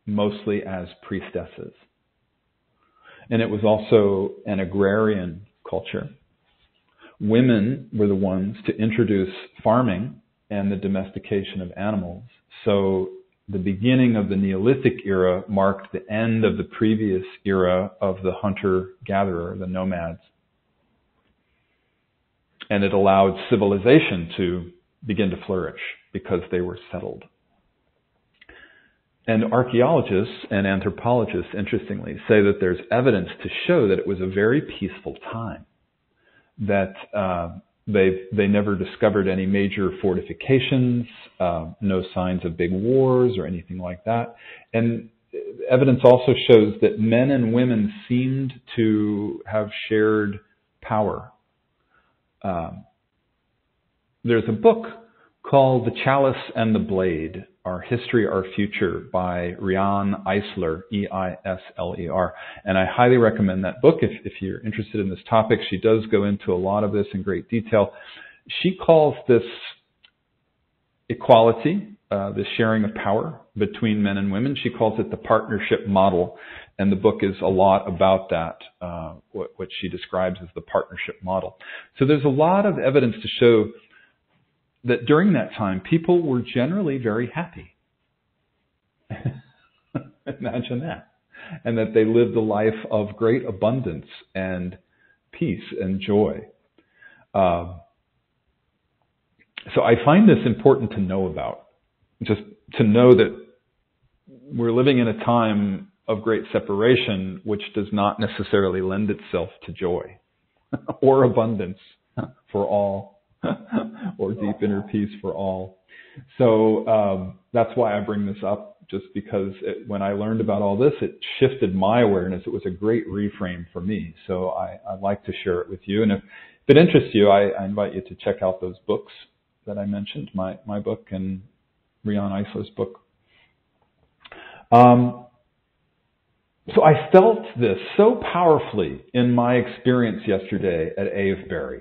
mostly as priestesses. And it was also an agrarian culture. Women were the ones to introduce farming and the domestication of animals. So the beginning of the Neolithic era marked the end of the previous era of the hunter-gatherer, the nomads. And it allowed civilization to begin to flourish because they were settled. And archaeologists and anthropologists, interestingly, say that there's evidence to show that it was a very peaceful time, that they never discovered any major fortifications, no signs of big wars or anything like that. And evidence also shows that men and women seemed to have shared power. There's a book called The Chalice and the Blade, Our History, Our Future by Riane Eisler, E-I-S-L-E-R. And I highly recommend that book if you're interested in this topic. She does go into a lot of this in great detail. She calls this equality, the sharing of power between men and women, she calls it the partnership model. And the book is a lot about that, what she describes as the partnership model. So there's a lot of evidence to show that during that time, people were generally very happy. Imagine that. And that they lived a life of great abundance and peace and joy. So I find this important to know about. Just to know that we're living in a time of great separation, which does not necessarily lend itself to joy or abundance for all. Or deep inner peace for all. So that's why I bring this up, just because when I learned about all this, it shifted my awareness. It was a great reframe for me. So I'd like to share it with you. And if it interests you, I invite you to check out those books that I mentioned, my book and Riane Eisler's book. So I felt this so powerfully in my experience yesterday at Avebury.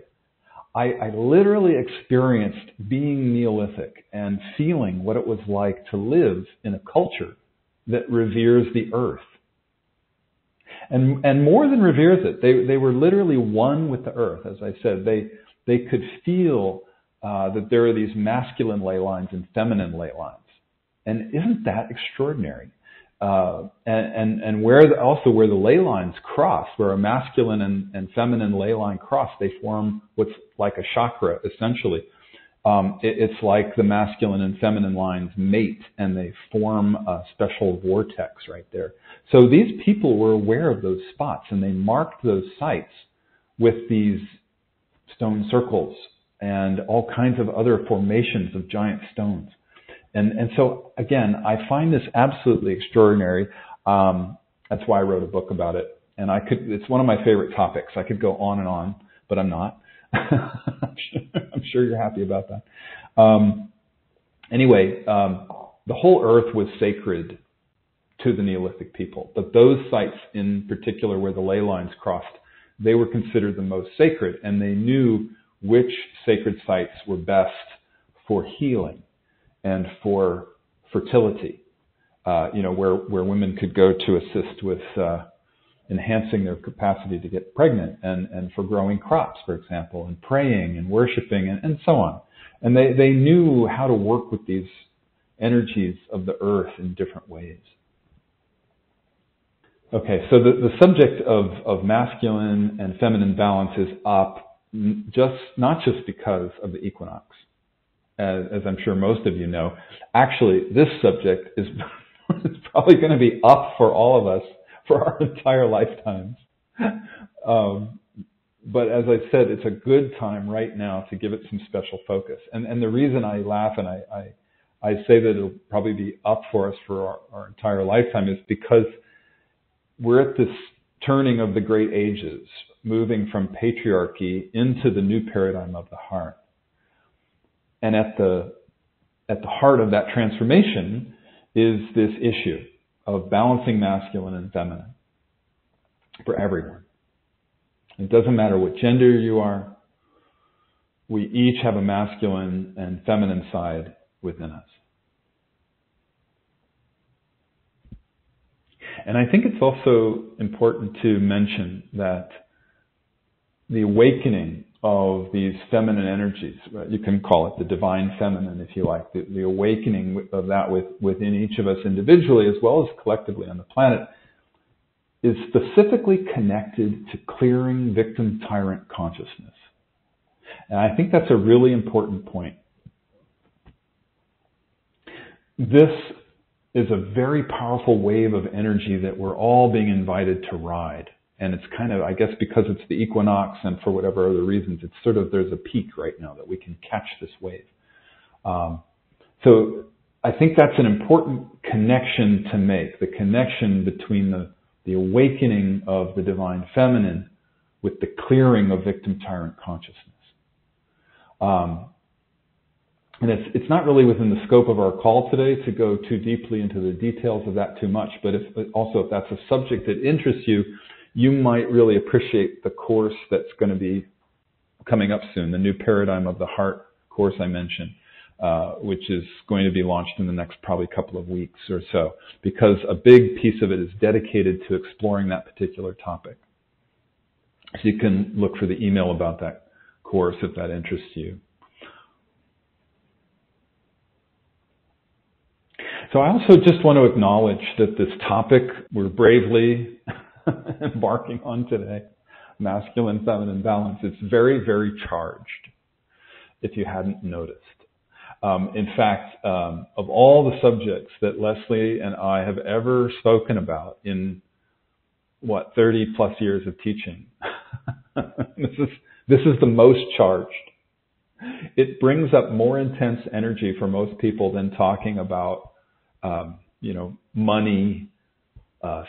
I literally experienced being Neolithic and feeling what it was like to live in a culture that reveres the earth. And more than reveres it, they were literally one with the earth. As I said, they could feel that there are these masculine ley lines and feminine ley lines. And isn't that extraordinary? And where the ley lines cross, where a masculine and feminine ley line cross, they form what's like a chakra, essentially. It's like the masculine and feminine lines mate, and they form a special vortex right there. So these people were aware of those spots, and they marked those sites with these stone circles and all kinds of other formations of giant stones. And so, again, I find this absolutely extraordinary. That's why I wrote a book about it. And it's one of my favorite topics. I could go on and on, but I'm not. I'm sure you're happy about that. Anyway, the whole earth was sacred to the Neolithic people. But those sites in particular where the ley lines crossed, they were considered the most sacred. And they knew which sacred sites were best for healing and for fertility, where women could go to assist with, enhancing their capacity to get pregnant and for growing crops, for example, and praying and worshiping and so on. And they knew how to work with these energies of the earth in different ways. Okay, so the subject of masculine and feminine balance is up not just because of the equinox, as I'm sure most of you know. Actually, this subject is probably going to be up for all of us for our entire lifetimes. But as I said, it's a good time right now to give it some special focus. And the reason I laugh and I say that it'll probably be up for us for our entire lifetime is because we're at this turning of the great ages, moving from patriarchy into the new paradigm of the heart. And at the heart of that transformation is this issue of balancing masculine and feminine for everyone. It doesn't matter what gender you are. We each have a masculine and feminine side within us. And I think it's also important to mention that the awakening of these feminine energies, you can call it the divine feminine if you like, the awakening of that within each of us individually as well as collectively on the planet, is specifically connected to clearing victim-tyrant consciousness. And I think that's a really important point. This is a very powerful wave of energy that we're all being invited to ride. And it's kind of, I guess because it's the equinox and for whatever other reasons, it's sort of, there's a peak right now that we can catch this wave. So I think that's an important connection to make, the connection between the awakening of the divine feminine with the clearing of victim-tyrant consciousness. And it's not really within the scope of our call today to go too deeply into the details of that too much, but if that's a subject that interests you, you might really appreciate the course that's going to be coming up soon, the New Paradigm of the Heart course I mentioned, which is going to be launched in the next probably couple of weeks or so, because a big piece of it is dedicated to exploring that particular topic. So you can look for the email about that course if that interests you. So I also just want to acknowledge that this topic we're bravely embarking on today, masculine, feminine balance, it's very, very charged, if you hadn't noticed. In fact, of all the subjects that Leslie and I have ever spoken about in, 30 plus years of teaching, this is the most charged. It brings up more intense energy for most people than talking about money,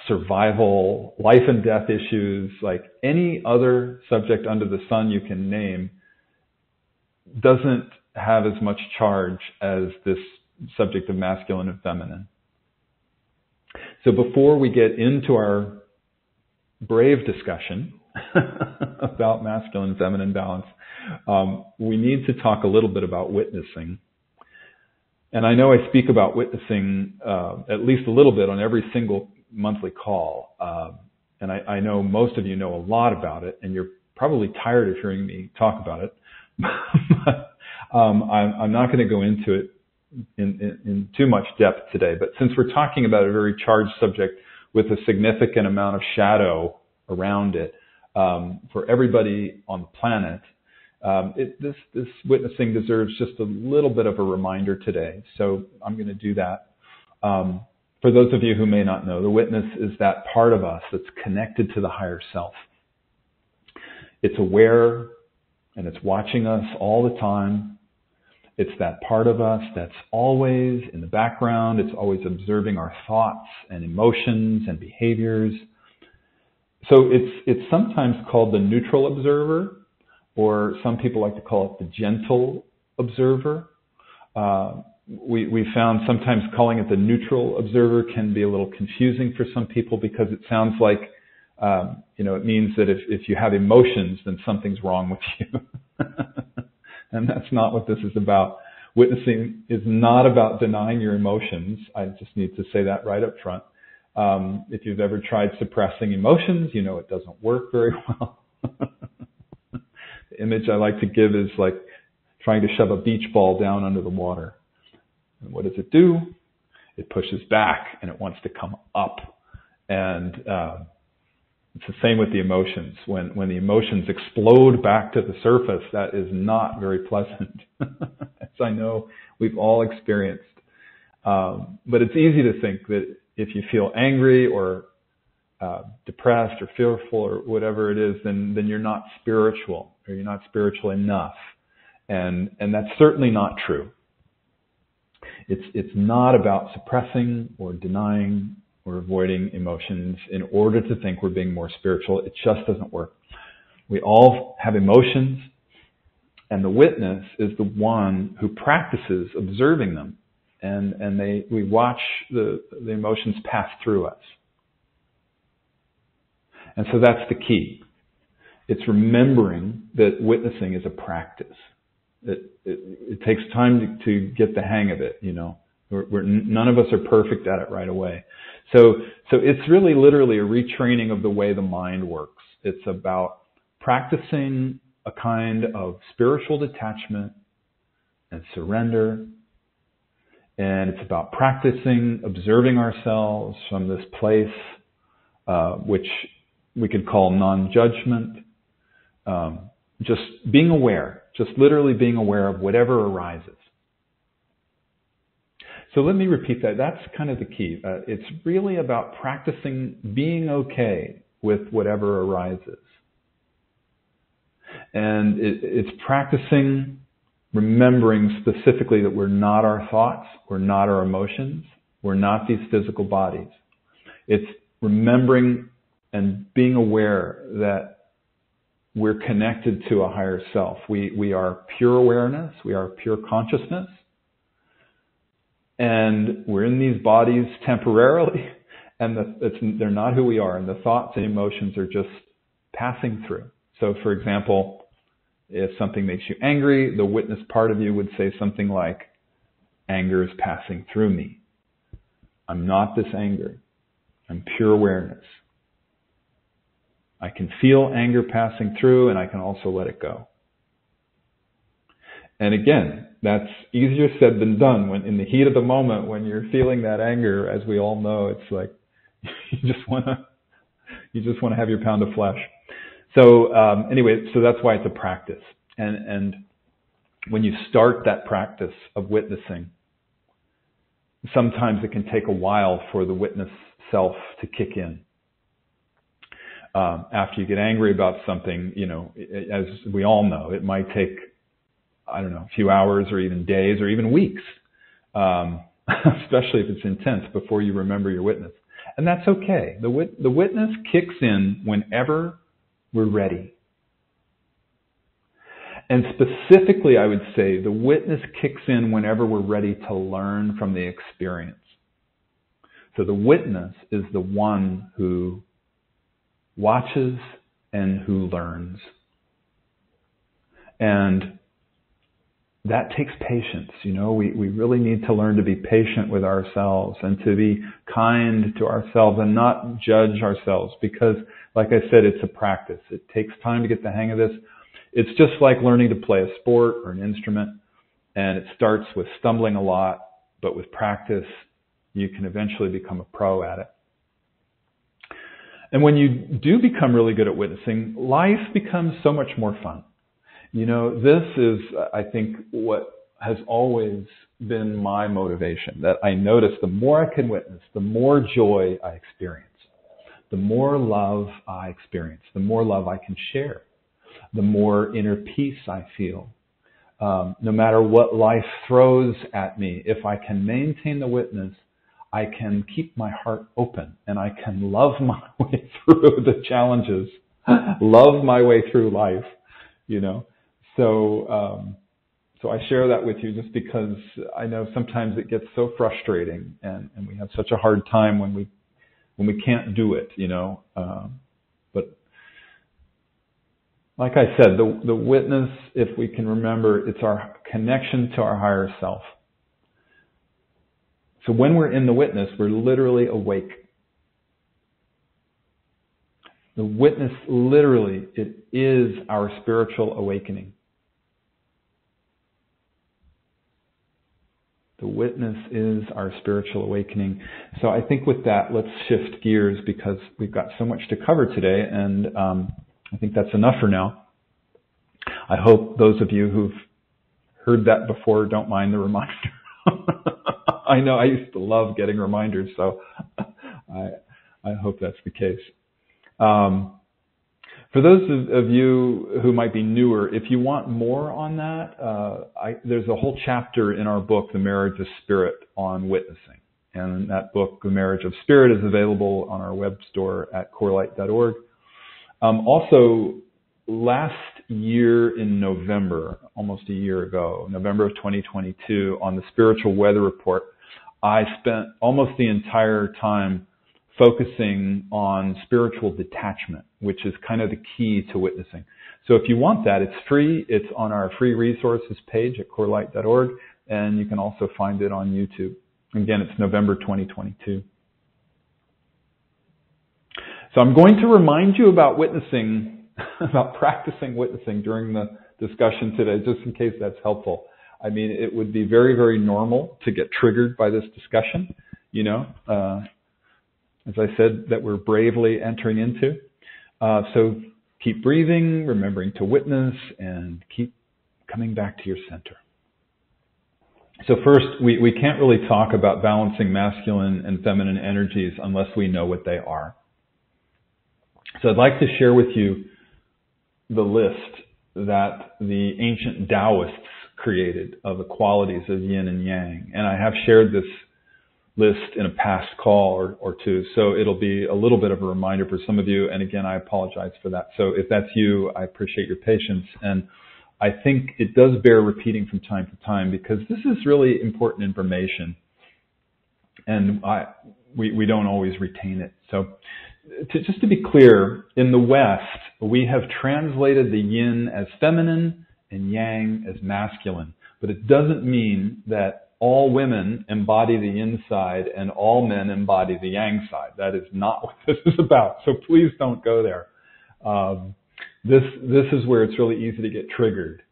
survival, life and death issues, like any other subject under the sun you can name, doesn't have as much charge as this subject of masculine and feminine. So before we get into our brave discussion about masculine and feminine balance, we need to talk a little bit about witnessing. And I know I speak about witnessing at least a little bit on every single monthly call. And I know most of you know a lot about it, and you're probably tired of hearing me talk about it. I'm not going to go into it in too much depth today. But since we're talking about a very charged subject with a significant amount of shadow around it for everybody on the planet, this witnessing deserves just a little bit of a reminder today. So I'm going to do that. For those of you who may not know, the witness is that part of us that's connected to the higher self. It's aware and it's watching us all the time. It's that part of us that's always in the background. It's always observing our thoughts and emotions and behaviors. So it's sometimes called the neutral observer, or some people like to call it the gentle observer. We found sometimes calling it the neutral observer can be a little confusing for some people because it sounds like, it means that if you have emotions, then something's wrong with you. And that's not what this is about. Witnessing is not about denying your emotions. I just need to say that right up front. If you've ever tried suppressing emotions, you know it doesn't work very well. The image I like to give is like trying to shove a beach ball down under the water. And what does it do? It pushes back and it wants to come up. And it's the same with the emotions. When the emotions explode back to the surface, that is not very pleasant, as I know we've all experienced. But it's easy to think that if you feel angry or depressed or fearful or whatever it is, then you're not spiritual, or you're not spiritual enough. And that's certainly not true. It's not about suppressing or denying or avoiding emotions in order to think we're being more spiritual. It just doesn't work. We all have emotions, and the witness is the one who practices observing them. And we watch the emotions pass through us. And so that's the key. It's remembering that witnessing is a practice. It takes time to get the hang of it, you know. None of us are perfect at it right away. So it's really literally a retraining of the way the mind works. It's about practicing a kind of spiritual detachment and surrender. And it's about practicing observing ourselves from this place, which we could call non-judgment. Just being aware, just literally being aware of whatever arises. So let me repeat that. That's kind of the key. It's really about practicing being okay with whatever arises. And it's practicing remembering specifically that we're not our thoughts, we're not our emotions, we're not these physical bodies. It's remembering and being aware that we're connected to a higher self. We are pure awareness, we are pure consciousness, and we're in these bodies temporarily, and they're not who we are, and the thoughts and emotions are just passing through. So, for example, if something makes you angry, the witness part of you would say something like, anger is passing through me. I'm not this anger. I'm pure awareness. I can feel anger passing through, and I can also let it go. And again, that's easier said than done. When in the heat of the moment, when you're feeling that anger, as we all know, it's like you just want to have your pound of flesh. So anyway, so that's why it's a practice. And when you start that practice of witnessing, sometimes it can take a while for the witness self to kick in. After you get angry about something, you know, as we all know, it might take, I don't know, a few hours or even days or even weeks, especially if it's intense, before you remember your witness. And that's okay. The witness kicks in whenever we're ready. And specifically, I would say, the witness kicks in whenever we're ready to learn from the experience. So the witness is the one who watches and who learns. And that takes patience. You know, we really need to learn to be patient with ourselves and to be kind to ourselves and not judge ourselves, because, like I said, it's a practice. It takes time to get the hang of this. It's just like learning to play a sport or an instrument, and it starts with stumbling a lot, but with practice, you can eventually become a pro at it. And when you do become really good at witnessing, life becomes so much more fun. You know, this is, I think, what has always been my motivation, that I notice the more I can witness, the more joy I experience, the more love I experience, the more love I can share, the more inner peace I feel. No matter what life throws at me, if I can maintain the witness, I can keep my heart open and I can love my way through the challenges, love my way through life, you know. So I share that with you just because I know sometimes it gets so frustrating and we have such a hard time when we can't do it, you know. But like I said, the witness, if we can remember, it's our connection to our higher self. So when we're in the witness, we're literally awake. The witness, literally, it is our spiritual awakening. The witness is our spiritual awakening. So I think with that, let's shift gears because we've got so much to cover today, and I think that's enough for now. I hope those of you who've heard that before don't mind the reminder. I know I used to love getting reminders, so I hope that's the case. For those of you who might be newer, if you want more on that, there's a whole chapter in our book, The Marriage of Spirit, on witnessing. And that book, The Marriage of Spirit, is available on our web store at CoreLight.org. Also, last year in November, almost a year ago, November of 2022, on the Spiritual Weather Report, I spent almost the entire time focusing on spiritual detachment, which is kind of the key to witnessing. So if you want that, it's free. It's on our free resources page at CoreLight.org, and you can also find it on YouTube. Again, it's November 2022. So I'm going to remind you about witnessing, about practicing witnessing during the discussion today, just in case that's helpful. I mean, it would be very, very normal to get triggered by this discussion, you know, as I said, that we're bravely entering into. So keep breathing, remembering to witness, and keep coming back to your center. So first, we can't really talk about balancing masculine and feminine energies unless we know what they are. So I'd like to share with you the list that the ancient Taoists created of the qualities of yin and yang. And I have shared this list in a past call or two, so it'll be a little bit of a reminder for some of you. And again, I apologize for that. So if that's you, I appreciate your patience. And I think it does bear repeating from time to time because this is really important information. And we don't always retain it. So just to be clear, in the West, we have translated the yin as feminine and yang as masculine. But it doesn't mean that all women embody the yin side and all men embody the yang side. That is not what this is about. So please don't go there. This is where it's really easy to get triggered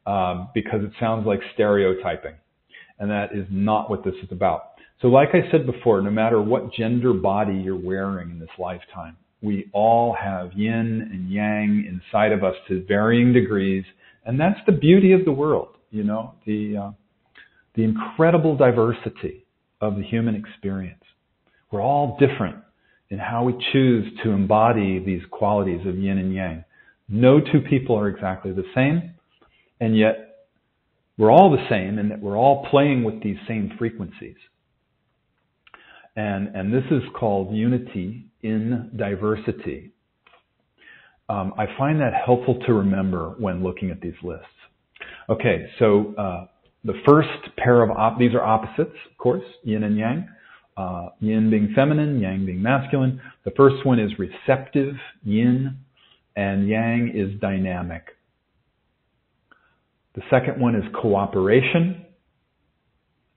because it sounds like stereotyping. And that is not what this is about. So like I said before, no matter what gender body you're wearing in this lifetime, we all have yin and yang inside of us to varying degrees. And that's the beauty of the world, you know, the incredible diversity of the human experience. We're all different in how we choose to embody these qualities of yin and yang. No two people are exactly the same, and yet we're all the same in that we're all playing with these same frequencies. And this is called unity in diversity. I find that helpful to remember when looking at these lists. Okay, so the first pair of these are opposites, of course, yin and yang. Yin being feminine, yang being masculine. The first one is receptive, yin, and yang is dynamic. The second one is cooperation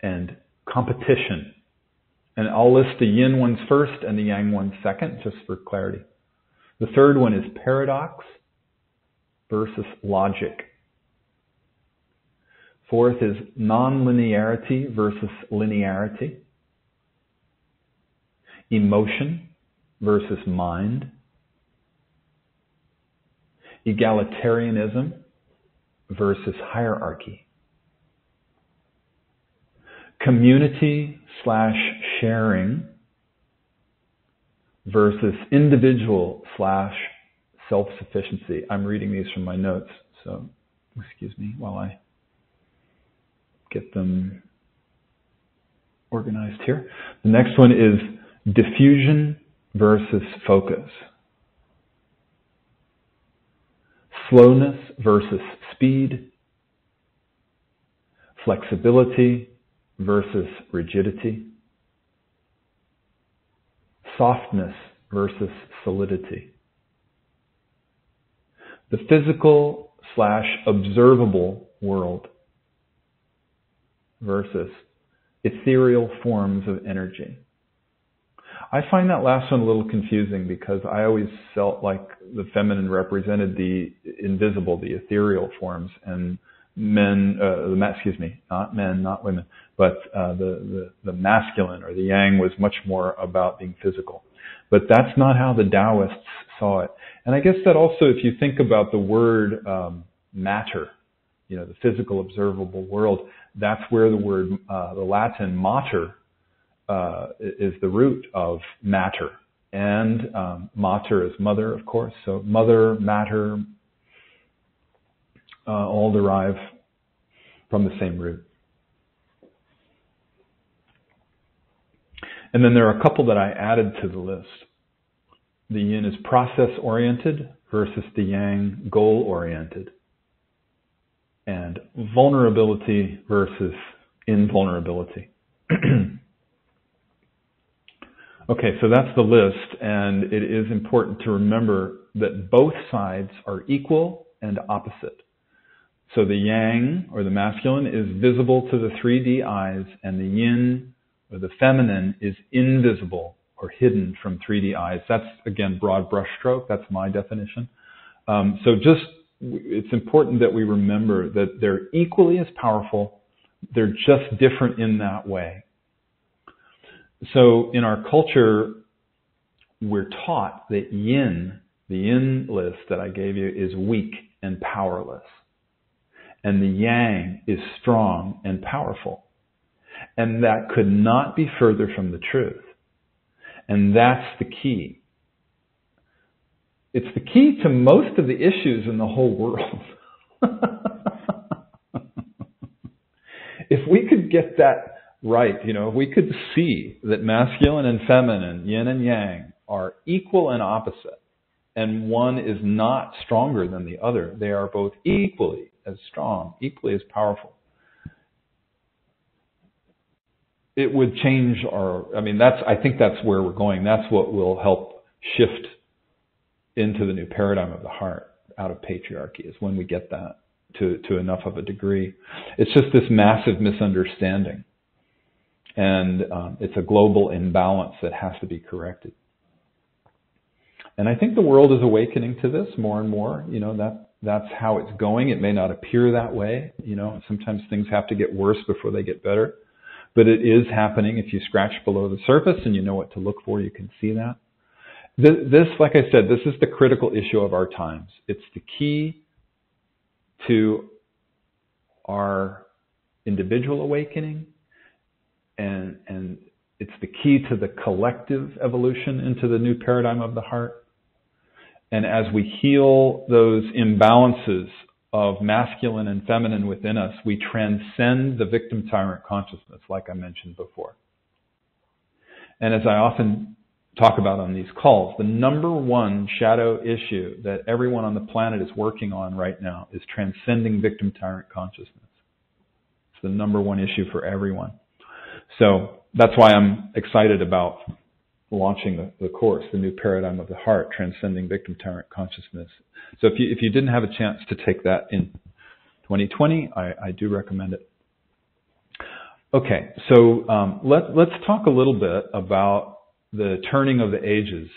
and competition. And I'll list the yin ones first and the yang ones second, just for clarity. The third one is paradox versus logic. Fourth is non-linearity versus linearity. Emotion versus mind. Egalitarianism versus hierarchy. Community/sharing versus individual/self-sufficiency. I'm reading these from my notes, so excuse me while I get them organized here. The next one is diffusion versus focus. Slowness versus speed. Flexibility versus rigidity. Softness versus solidity. The physical/observable world versus ethereal forms of energy. I find that last one a little confusing because I always felt like the feminine represented the invisible, the ethereal forms, and men, not men, not women, but the masculine or the yang was much more about being physical. But that's not how the Taoists saw it. And I guess that also, if you think about the word matter, the physical observable world, that's where the word, the Latin mater, is the root of matter. And mater is mother, of course. So mother, matter, all derive from the same root. And then there are a couple that I added to the list. The yin is process-oriented versus the yang goal-oriented. And vulnerability versus invulnerability. Okay, so that's the list, and it is important to remember that both sides are equal and opposite. So the yang, or the masculine, is visible to the 3D eyes, and the yin, or the feminine, is invisible or hidden from 3D eyes. That's, again, broad brushstroke. That's my definition. It's important that we remember that they're equally as powerful. They're just different in that way. So in our culture, we're taught that yin, the yin list that I gave you, is weak and powerless. And the yang is strong and powerful. And that could not be further from the truth. And that's the key. It's the key to most of the issues in the whole world. If we could get that right, if we could see that masculine and feminine, yin and yang, are equal and opposite, and one is not stronger than the other, they are both equally as strong, equally as powerful. It would change I think that's where we're going. That's what will help shift into the new paradigm of the heart out of patriarchy, is when we get that to enough of a degree. It's just this massive misunderstanding. And it's a global imbalance that has to be corrected. And I think the world is awakening to this more and more. That's how it's going. It may not appear that way. Sometimes things have to get worse before they get better. But it is happening. If you scratch below the surface and you know what to look for, you can see that. This, like I said, this is the critical issue of our times. It's the key to our individual awakening. And it's the key to the collective evolution into the new paradigm of the heart. And as we heal those imbalances of masculine and feminine within us, we transcend the victim-tyrant consciousness, like I mentioned before. And as I often talk about on these calls, the number one shadow issue that everyone on the planet is working on right now is transcending victim-tyrant consciousness. It's the number one issue for everyone. So that's why I'm excited about launching the course, the new paradigm of the heart, transcending victim-tyrant consciousness. So if you didn't have a chance to take that in 2020, I do recommend it. Okay, so let's talk a little bit about the turning of the ages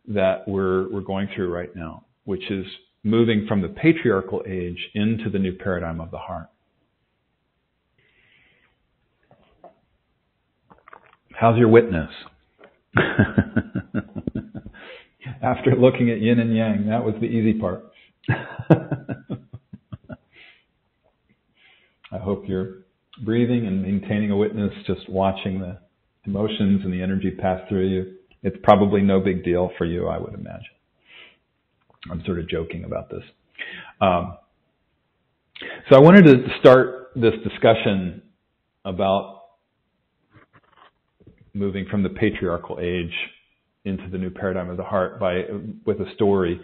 that we're going through right now, which is moving from the patriarchal age into the new paradigm of the heart. How's your witness? After looking at yin and yang, that was the easy part. I hope you're breathing and maintaining a witness, just watching the emotions and the energy pass through you. It's probably no big deal for you, I would imagine. I'm sort of joking about this. So I wanted to start this discussion about moving from the patriarchal age into the new paradigm of the heart with a story.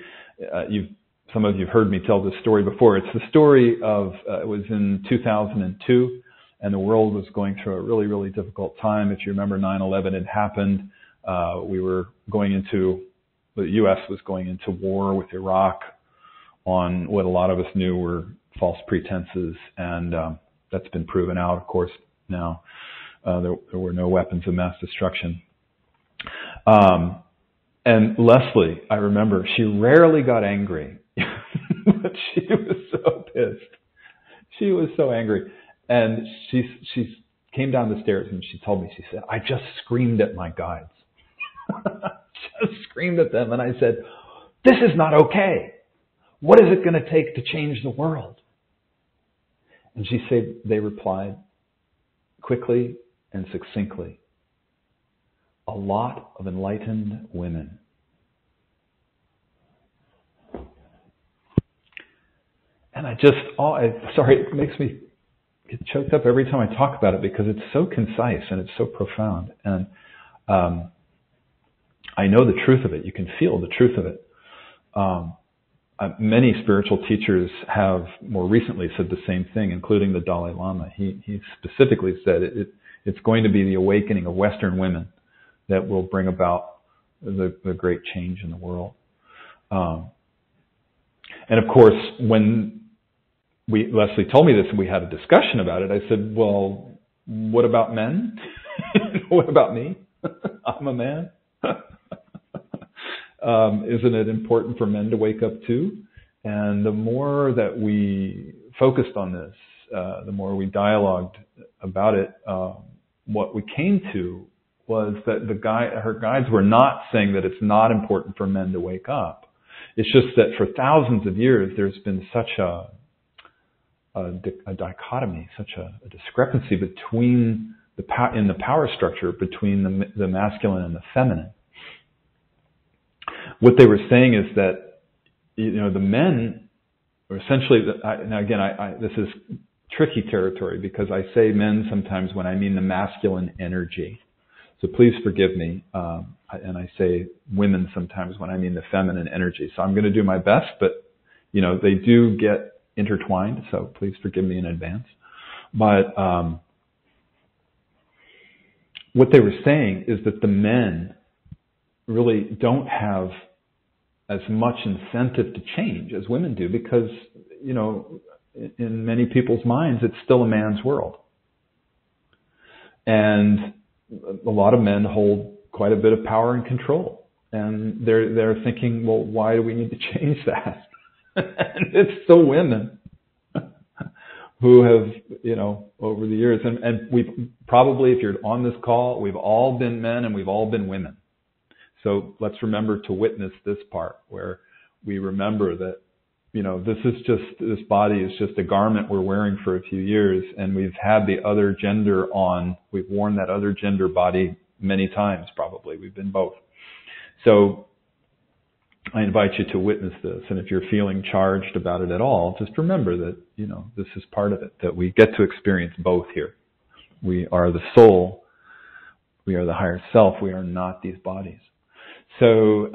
Some of you have heard me tell this story before. It's the story of, it was in 2002, and the world was going through a really, really difficult time. If you remember, 9/11 had happened. The U.S. was going into war with Iraq on what a lot of us knew were false pretenses, and that's been proven out, of course, now. There were no weapons of mass destruction. And Leslie, I remember, she rarely got angry, but she was so pissed. She was so angry. And she came down the stairs and she told me, she said, I just screamed at my guides. Just screamed at them. And I said, this is not okay. What is it going to take to change the world? And she said, they replied quickly and succinctly, a lot of enlightened women. And sorry, it makes me get choked up every time I talk about it because it's so concise and it's so profound. And I know the truth of it. You can feel the truth of it. Many spiritual teachers have more recently said the same thing, including the Dalai Lama. He specifically said it's going to be the awakening of Western women that will bring about the great change in the world. And of course, when Leslie told me this and we had a discussion about it, I said, well, what about men? What about me? I'm a man. Isn't it important for men to wake up too? And the more that we focused on this, the more we dialogued about it, what we came to was that her guides were not saying that it's not important for men to wake up. It's just that for thousands of years, there's been such a dichotomy, such a discrepancy between in the power structure between the masculine and the feminine. What they were saying is that, the men are essentially, now again, this is tricky territory because I say men sometimes when I mean the masculine energy. So please forgive me. And I say women sometimes when I mean the feminine energy. So I'm going to do my best, but, they do get intertwined. So please forgive me in advance. But what they were saying is that the men really don't have as much incentive to change as women do because, in many people's minds, it's still a man's world. And a lot of men hold quite a bit of power and control. And they're thinking, well, why do we need to change that? And it's still women who have, over the years, and we've probably, if you're on this call, we've all been men and we've all been women. So let's remember to witness this part where we remember that, this body is just a garment we're wearing for a few years, and we've had the other gender on. We've worn that other gender body many times, probably. We've been both. So I invite you to witness this. And if you're feeling charged about it at all, just remember that, this is part of it, that we get to experience both here. We are the soul. We are the higher self. We are not these bodies. So,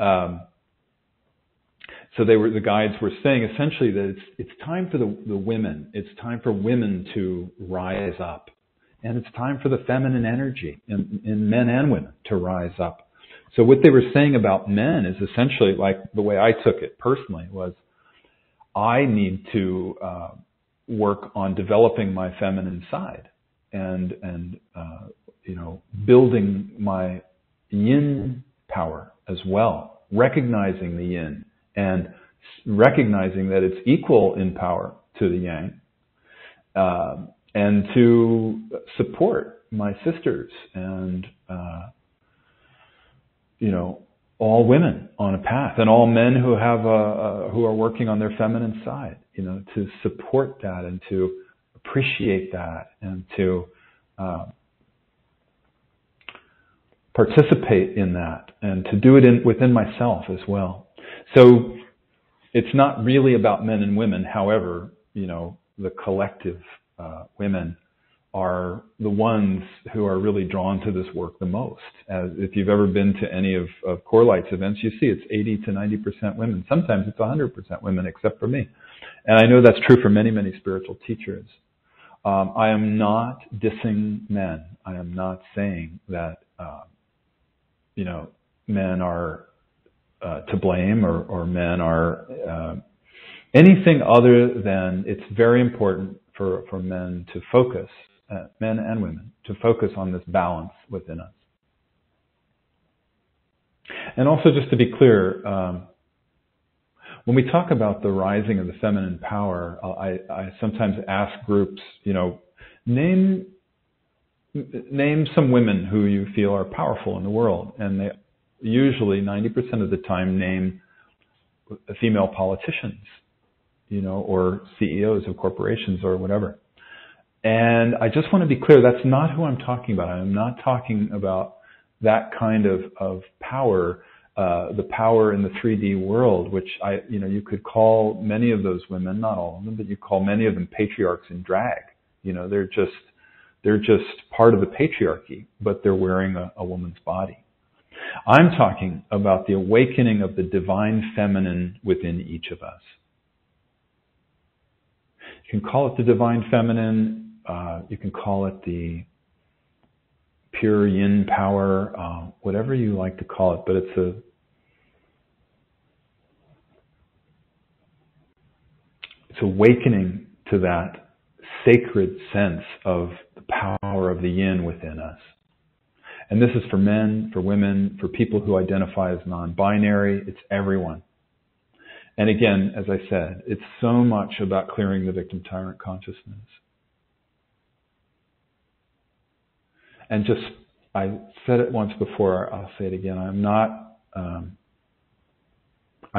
the guides were saying essentially that it's time for the women. It's time for women to rise up. And it's time for the feminine energy in men and women to rise up. So what they were saying about men is essentially, like the way I took it personally, was I need to work on developing my feminine side and building my yin power as well, recognizing the yin and recognizing that it's equal in power to the yang, and to support my sisters and all women on a path, and all men who have who are working on their feminine side, to support that and to appreciate that and to participate in that and to do it within myself as well. So it's not really about men and women. However, the collective women are the ones who are really drawn to this work the most. As if you've ever been to any of CoreLight's events, you see it's 80 to 90% women. Sometimes it's 100% women, except for me. And I know that's true for many, many spiritual teachers. I am not dissing men. I am not saying that, men are to blame or men are anything other than it's very important for men to focus, men and women, to focus on this balance within us. And also, just to be clear, when we talk about the rising of the feminine power, I sometimes ask groups, name some women who you feel are powerful in the world. And they usually, 90% of the time, name female politicians, or CEOs of corporations or whatever. And I just want to be clear, that's not who I'm talking about. I'm not talking about that kind of power, the power in the 3D world, which you could call many of those women, not all of them, but you call many of them patriarchs in drag. They're just part of the patriarchy, but they're wearing a woman's body. I'm talking about the awakening of the divine feminine within each of us. You can call it the divine feminine. You can call it the pure yin power, whatever you like to call it, but it's awakening to that sacred sense of the power of the yin within us. And this is for men, for women, for people who identify as non-binary. It's everyone. And again, as I said, it's so much about clearing the victim-tyrant consciousness. And I said it once before, I'll say it again, I'm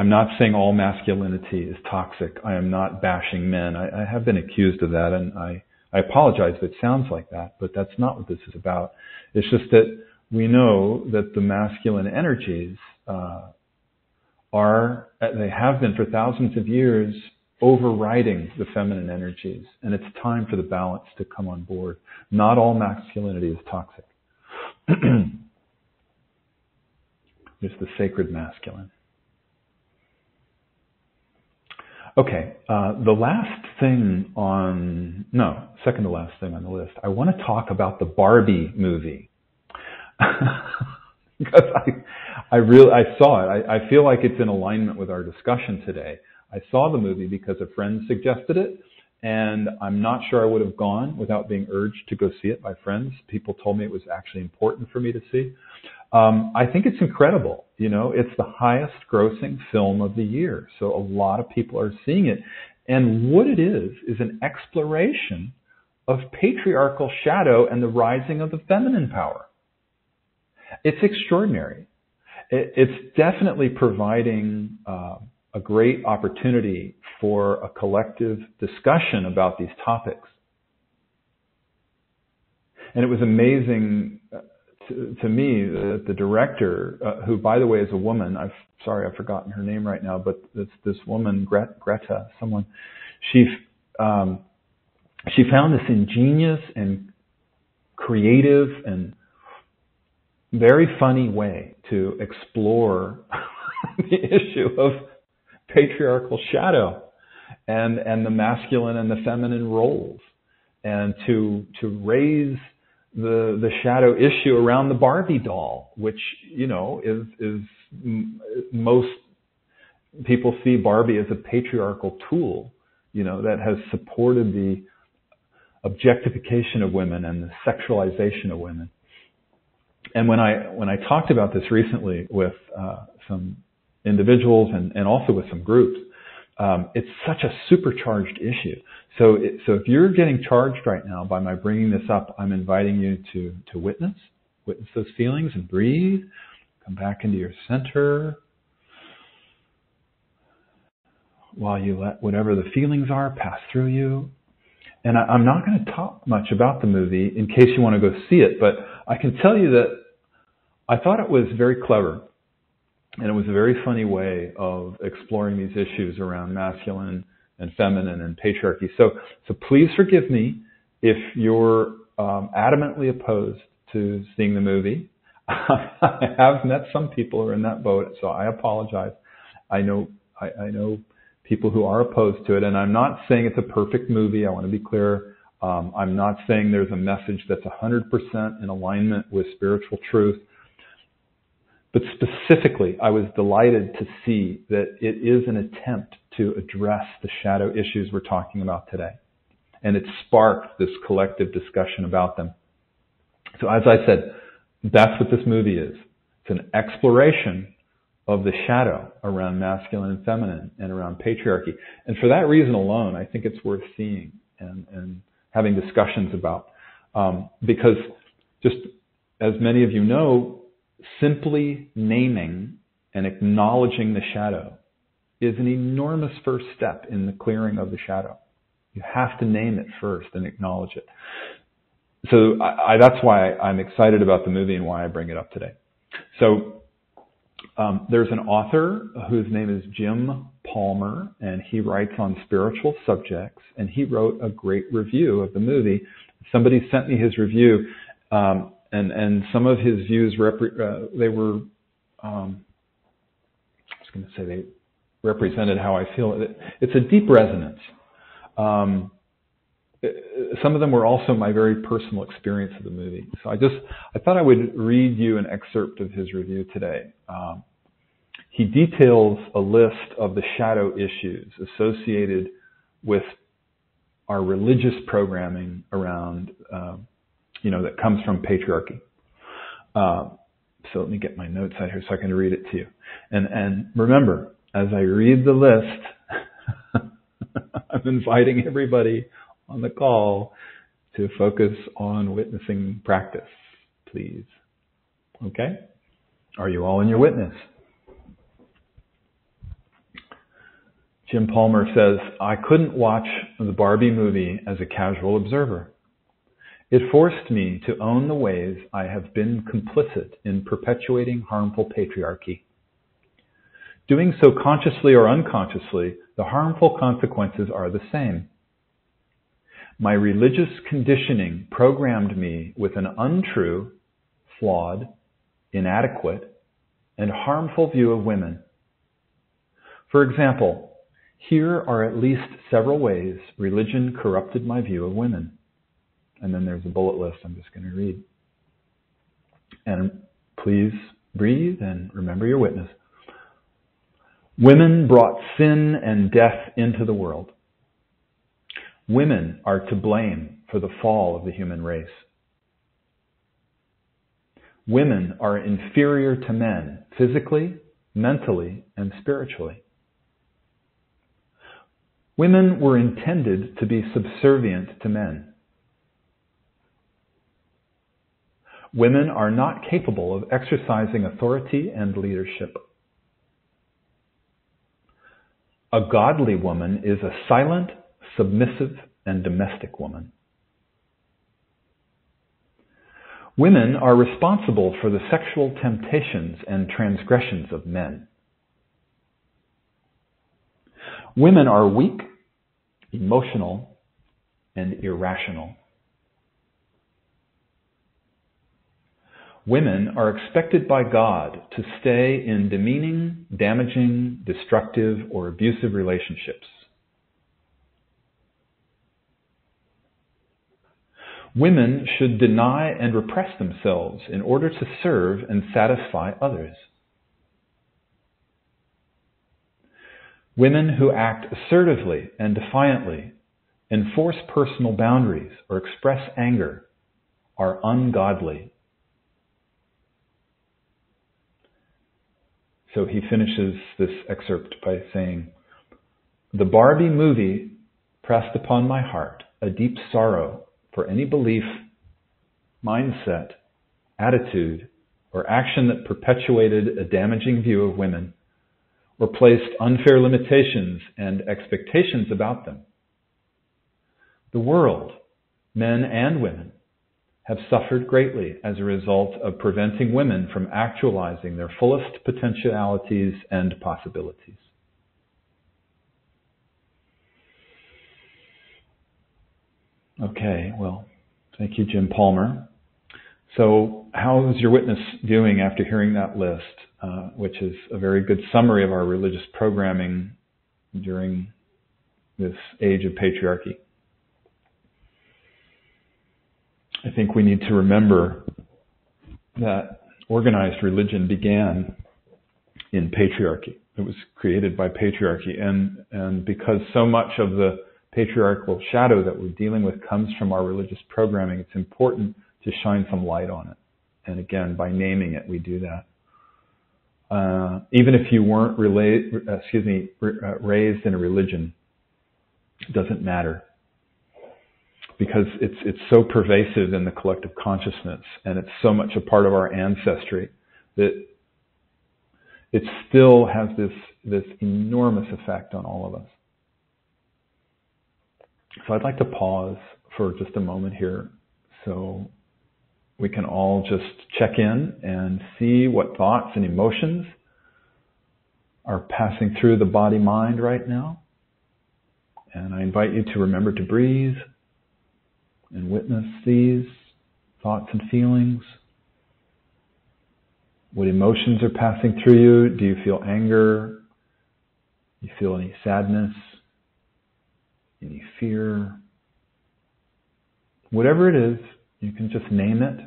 not saying all masculinity is toxic. I am not bashing men. I have been accused of that, and I apologize if it sounds like that, but that's not what this is about. It's just that we know that the masculine energies they have been for thousands of years, overriding the feminine energies, and it's time for the balance to come on board. Not all masculinity is toxic. There's the sacred masculine. Okay, second to last thing on the list. I want to talk about the Barbie movie. Because I saw it. I feel like it's in alignment with our discussion today. I saw the movie because a friend suggested it, and I'm not sure I would have gone without being urged to go see it by friends. People told me it was actually important for me to see. I think it's incredible. It's the highest grossing film of the year. So a lot of people are seeing it. And what it is an exploration of patriarchal shadow and the rising of the feminine power. It's extraordinary. It's definitely providing a great opportunity for a collective discussion about these topics. And it was amazing to me that the director, who by the way is a woman, I've forgotten her name right now, but it's this woman, Greta, she found this ingenious and creative and very funny way to explore the issue of patriarchal shadow and the masculine and the feminine roles, and to raise the shadow issue around the Barbie doll, which is most people see Barbie as a patriarchal tool, that has supported the objectification of women and the sexualization of women. And when I talked about this recently with some individuals and also with some groups, it's such a supercharged issue. So if you're getting charged right now by my bringing this up, I'm inviting you to witness those feelings and breathe, come back into your center while you let whatever the feelings are pass through you. And I'm not going to talk much about the movie in case you want to go see it, but I can tell you that I thought it was very clever, and it was a very funny way of exploring these issues around masculine and feminine and patriarchy. So please forgive me if you're adamantly opposed to seeing the movie. I have met some people who are in that boat, so I apologize. I know people who are opposed to it, and I'm not saying it's a perfect movie. I want to be clear. I'm not saying there's a message that's 100% in alignment with spiritual truth. But specifically, I was delighted to see that it is an attempt to address the shadow issues we're talking about today. And it sparked this collective discussion about them. So as I said, that's what this movie is. It's an exploration of the shadow around masculine and feminine and around patriarchy. And for that reason alone, I think it's worth seeing and having discussions about. Because just as many of you know, simply naming and acknowledging the shadow is an enormous first step in the clearing of the shadow. You have to name it first and acknowledge it. So that's why I'm excited about the movie and why I bring it up today. So there's an author whose name is Jim Palmer, and he writes on spiritual subjects, and he wrote a great review of the movie. Somebody sent me his review, and some of his views they represented how I feel. It's a deep resonance. Some of them were also my very personal experience of the movie. So I thought I would read you an excerpt of his review today. He details a list of the shadow issues associated with our religious programming around, that comes from patriarchy. So let me get my notes out here so I can read it to you. And remember, as I read the list, I'm inviting everybody on the call to focus on witnessing practice, please. Okay? Are you all in your witness? Jim Palmer says, I couldn't watch the Barbie movie as a casual observer. It forced me to own the ways I have been complicit in perpetuating harmful patriarchy. Doing so consciously or unconsciously, the harmful consequences are the same. My religious conditioning programmed me with an untrue, flawed, inadequate, and harmful view of women. For example, here are at least several ways religion corrupted my view of women. And then there's a bullet list I'm just going to read. And please breathe and remember your witness. Women brought sin and death into the world. Women are to blame for the fall of the human race. Women are inferior to men physically, mentally, and spiritually. Women were intended to be subservient to men. Women are not capable of exercising authority and leadership. A godly woman is a silent, submissive, and domestic woman. Women are responsible for the sexual temptations and transgressions of men. Women are weak, emotional, and irrational. Women are expected by God to stay in demeaning, damaging, destructive, or abusive relationships. Women should deny and repress themselves in order to serve and satisfy others. Women who act assertively and defiantly, enforce personal boundaries, or express anger are ungodly. So he finishes this excerpt by saying, the Barbie movie pressed upon my heart a deep sorrow for any belief, mindset, attitude, or action that perpetuated a damaging view of women or placed unfair limitations and expectations about them. The world, men and women, have suffered greatly as a result of preventing women from actualizing their fullest potentialities and possibilities. Okay, well, thank you, Jim Palmer. So how is your witness doing after hearing that list, which is a very good summary of our religious programming during this age of patriarchy? I think we need to remember that organized religion began in patriarchy. It was created by patriarchy. And because so much of the patriarchal shadow that we're dealing with comes from our religious programming, it's important to shine some light on it. And again, by naming it, we do that. even if you weren't raised in a religion, it doesn't matter. Because it's so pervasive in the collective consciousness, and it's so much a part of our ancestry that it still has this enormous effect on all of us. So I'd like to pause for just a moment here so we can all just check in and see what thoughts and emotions are passing through the body-mind right now. And I invite you to remember to breathe and witness these thoughts and feelings. What emotions are passing through you? Do you feel anger? Do you feel any sadness? Any fear? Whatever it is, you can just name it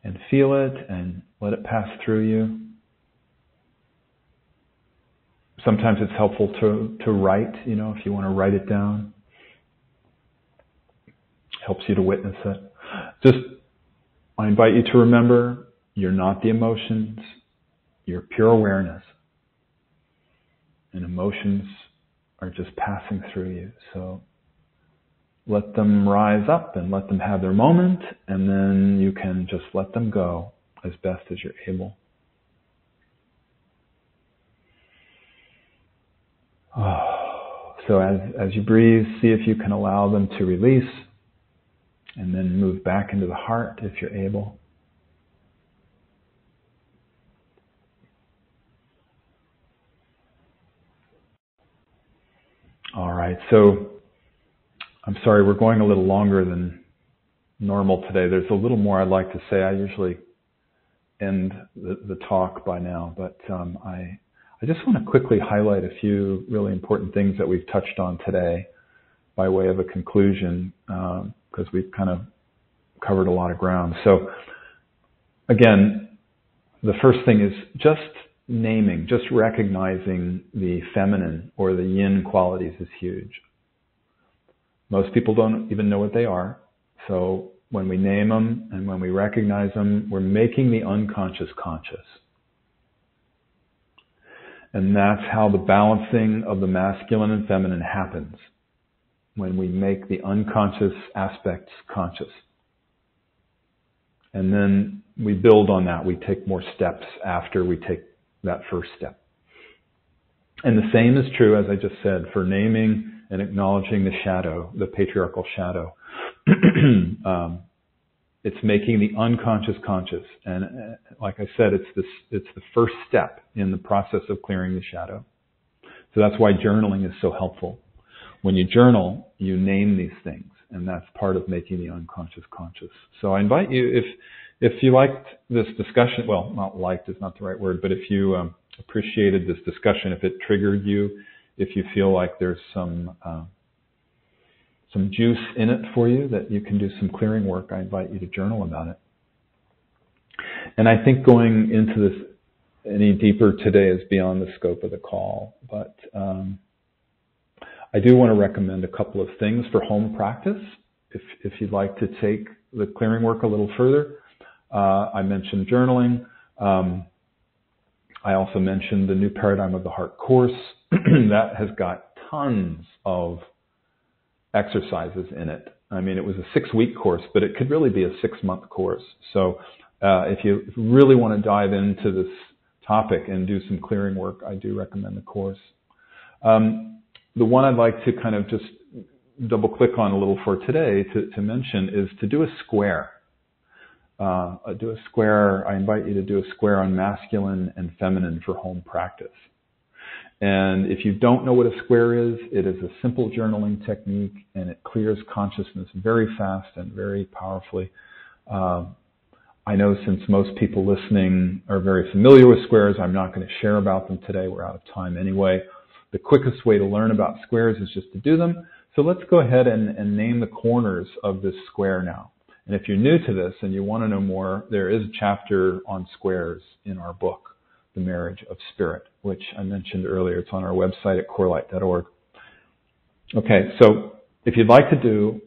and feel it and let it pass through you. Sometimes it's helpful to write, if you want to write it down. Helps you to witness it. I invite you to remember, you're not the emotions, you're pure awareness. And emotions are just passing through you. So let them rise up and let them have their moment, and then you can just let them go as best as you're able. So as you breathe, see if you can allow them to release, and then move back into the heart if you're able. All right, so I'm sorry we're going a little longer than normal today. There's a little more I'd like to say. I usually end the talk by now, but I just want to quickly highlight a few really important things that we've touched on today by way of a conclusion, because we've kind of covered a lot of ground. So again, the first thing is just naming, just recognizing the feminine or the yin qualities is huge. Most people don't even know what they are. So when we name them and when we recognize them, we're making the unconscious conscious. And that's how the balancing of the masculine and feminine happens, when we make the unconscious aspects conscious. And then we build on that. We take more steps after we take that first step. And the same is true, as I just said, for naming and acknowledging the shadow, the patriarchal shadow. It's making the unconscious conscious. And like I said, it's the first step in the process of clearing the shadow. So that's why journaling is so helpful. When you journal, you name these things, and that's part of making the unconscious conscious. So I invite you, if you liked this discussion, well, not liked is not the right word, but if you appreciated this discussion, if it triggered you, if you feel like there's some juice in it for you, that you can do some clearing work, I invite you to journal about it. And I think going into this any deeper today is beyond the scope of the call, but I do want to recommend a couple of things for home practice. If you'd like to take the clearing work a little further, I mentioned journaling. I also mentioned the New Paradigm of the Heart course. That has got tons of exercises in it. I mean, it was a 6-week course, but it could really be a 6-month course. So if you really want to dive into this topic and do some clearing work, I do recommend the course. The one I'd like to kind of just double click on a little for today to mention is to do a square. I invite you to do a square on masculine and feminine for home practice. And if you don't know what a square is, it is a simple journaling technique, and it clears consciousness very fast and very powerfully. I know since most people listening are very familiar with squares, I'm not going to share about them today. We're out of time anyway. The quickest way to learn about squares is just to do them. So let's go ahead and name the corners of this square now. And if you're new to this and you want to know more, there is a chapter on squares in our book, The Marriage of Spirit, which I mentioned earlier. It's on our website at CoreLight.org. Okay, so if you'd like to do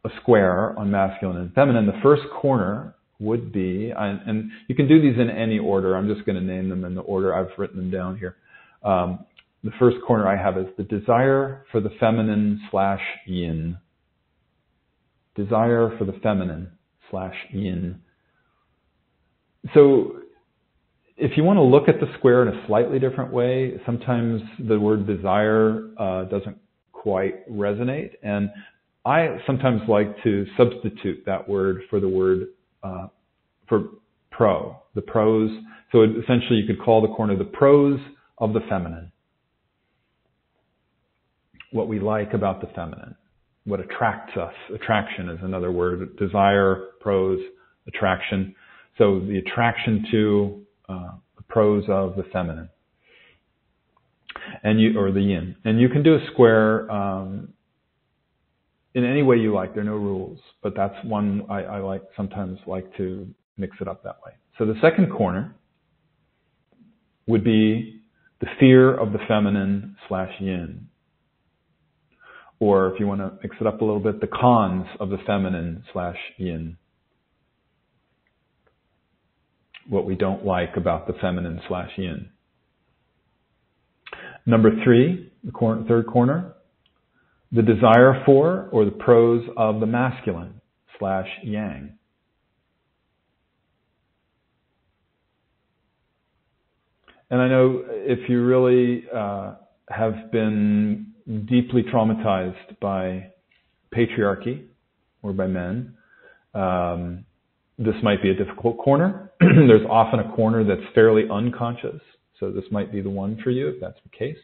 a square on masculine and feminine, the first corner would be, and you can do these in any order. I'm just going to name them in the order I've written them down here. The first corner I have is the desire for the feminine / yin. Desire for the feminine / yin. So if you want to look at the square in a slightly different way, sometimes the word desire doesn't quite resonate. And I sometimes like to substitute that word for the word for the pros. So essentially you could call the corner the pros of the feminine. What we like about the feminine. What attracts us. Attraction is another word. Desire, pros, attraction. So the attraction to the pros of the feminine. Or the yin. And you can do a square in any way you like. There are no rules. But that's one I sometimes like to mix it up that way. So the second corner would be the fear of the feminine / yin. Or if you want to mix it up a little bit, the cons of the feminine / yin. What we don't like about the feminine / yin. Number 3, the third corner, the desire for or the pros of the masculine / yang. And I know if you really have been deeply traumatized by patriarchy or by men, this might be a difficult corner. There's often a corner that's fairly unconscious, so this might be the one for you if that's the case.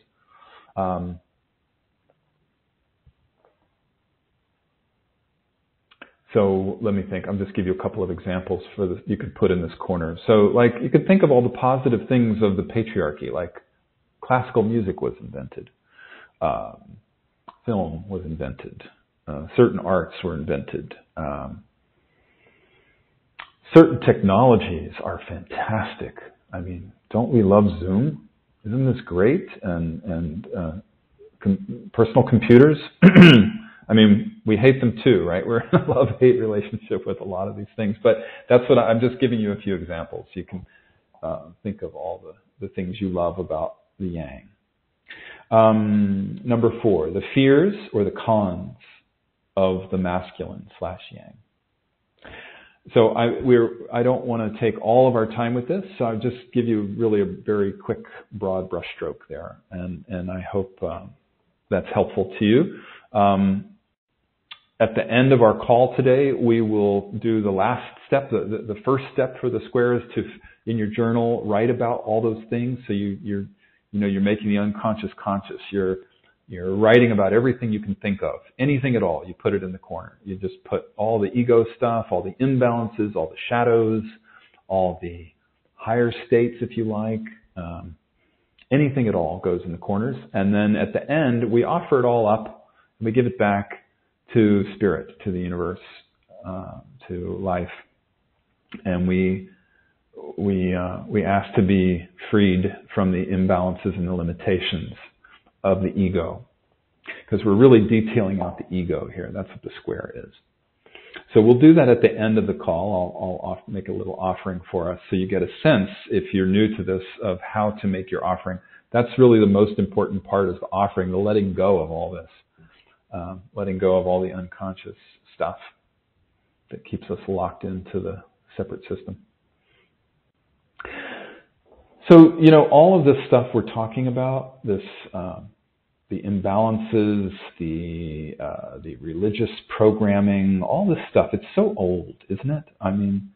So let me think. I'll just give you a couple of examples you could put in this corner. So like you could think of all the positive things of the patriarchy, like classical music was invented. Film was invented. Certain arts were invented. Certain technologies are fantastic. I mean, don't we love Zoom? Isn't this great? And personal computers. I mean, we hate them too, right? We're in a love-hate relationship with a lot of these things. But that's what I'm just giving you a few examples. You can think of all the things you love about the yang. Number 4, the fears or the cons of the masculine / yang. So I don't want to take all of our time with this, so I'll just give you really a very quick, broad brushstroke there, and I hope that's helpful to you. At the end of our call today, we will do the last step. The first step for the square is to, in your journal, write about all those things. So you're making the unconscious conscious. You're writing about everything you can think of, anything at all. You put it in the corner. You just put all the ego stuff, all the imbalances, all the shadows, all the higher states, if you like. Anything at all goes in the corners. And then at the end, we offer it all up and we give it back to spirit, to the universe, to life. And we ask to be freed from the imbalances and the limitations of the ego, because we're really detailing out the ego here. That's what the square is. So we'll do that at the end of the call. I'll make a little offering for us so you get a sense, if you're new to this, of how to make your offering. That's really the most important part, is the offering, the letting go of all this, letting go of all the unconscious stuff that keeps us locked into the separate system. So, all of this stuff we're talking about, this, the imbalances, the religious programming, all this stuff, it's so old, isn't it? I mean,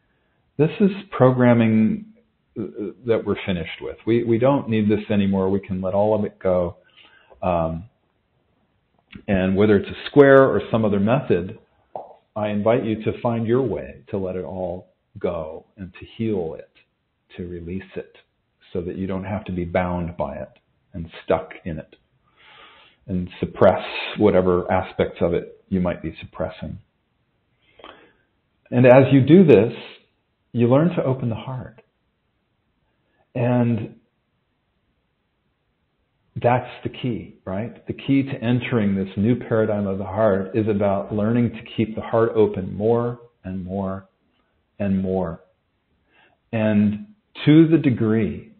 this is programming that we're finished with. We don't need this anymore. We can let all of it go. And whether it's a square or some other method, I invite you to find your way to let it all go and to heal it, to release it, so that you don't have to be bound by it and stuck in it and suppress whatever aspects of it you might be suppressing. And as you do this, you learn to open the heart. And that's the key, right? The key to entering this new paradigm of the heart is about learning to keep the heart open more and more and more. And to the degree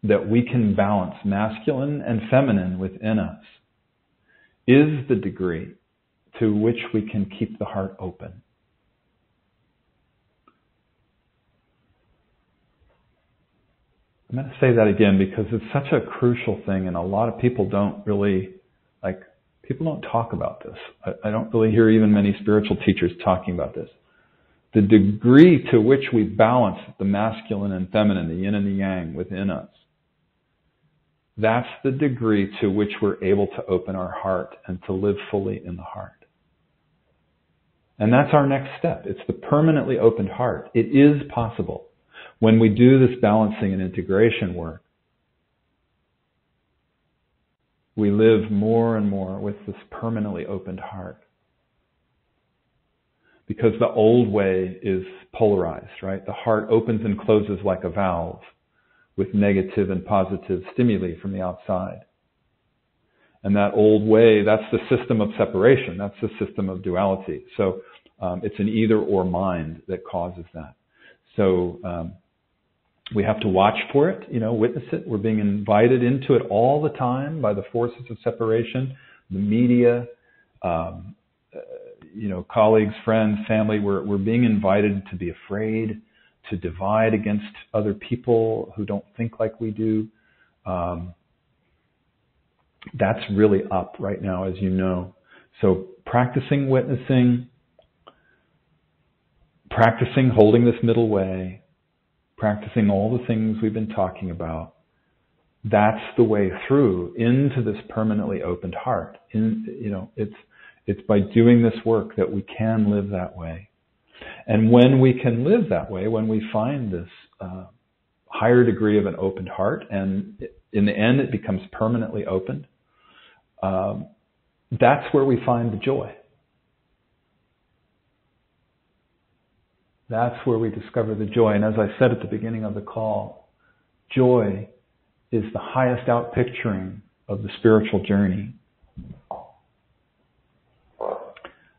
that we can balance masculine and feminine within us is the degree to which we can keep the heart open. I'm going to say that again because it's such a crucial thing, and a lot of people don't really, people don't talk about this. I don't really hear even many spiritual teachers talking about this. The degree to which we balance the masculine and feminine, the yin and the yang within us, that's the degree to which we're able to open our heart and to live fully in the heart. And that's our next step. It's the permanently opened heart. It is possible. When we do this balancing and integration work, we live more and more with this permanently opened heart. Because the old way is polarized, right? The heart opens and closes like a valve with negative and positive stimuli from the outside. And that old way, that's the system of separation. That's the system of duality. So it's an either-or mind that causes that. So we have to watch for it, witness it. We're being invited into it all the time by the forces of separation, the media, colleagues, friends, family. We're being invited to be afraid, to divide against other people who don't think like we do. That's really up right now, as you know. So practicing witnessing, practicing holding this middle way, practicing all the things we've been talking about, that's the way through into this permanently opened heart. It's by doing this work that we can live that way. And when we can live that way, when we find this higher degree of an opened heart, and in the end it becomes permanently opened, that's where we find the joy. That's where we discover the joy. And as I said at the beginning of the call, joy is the highest outpicturing of the spiritual journey.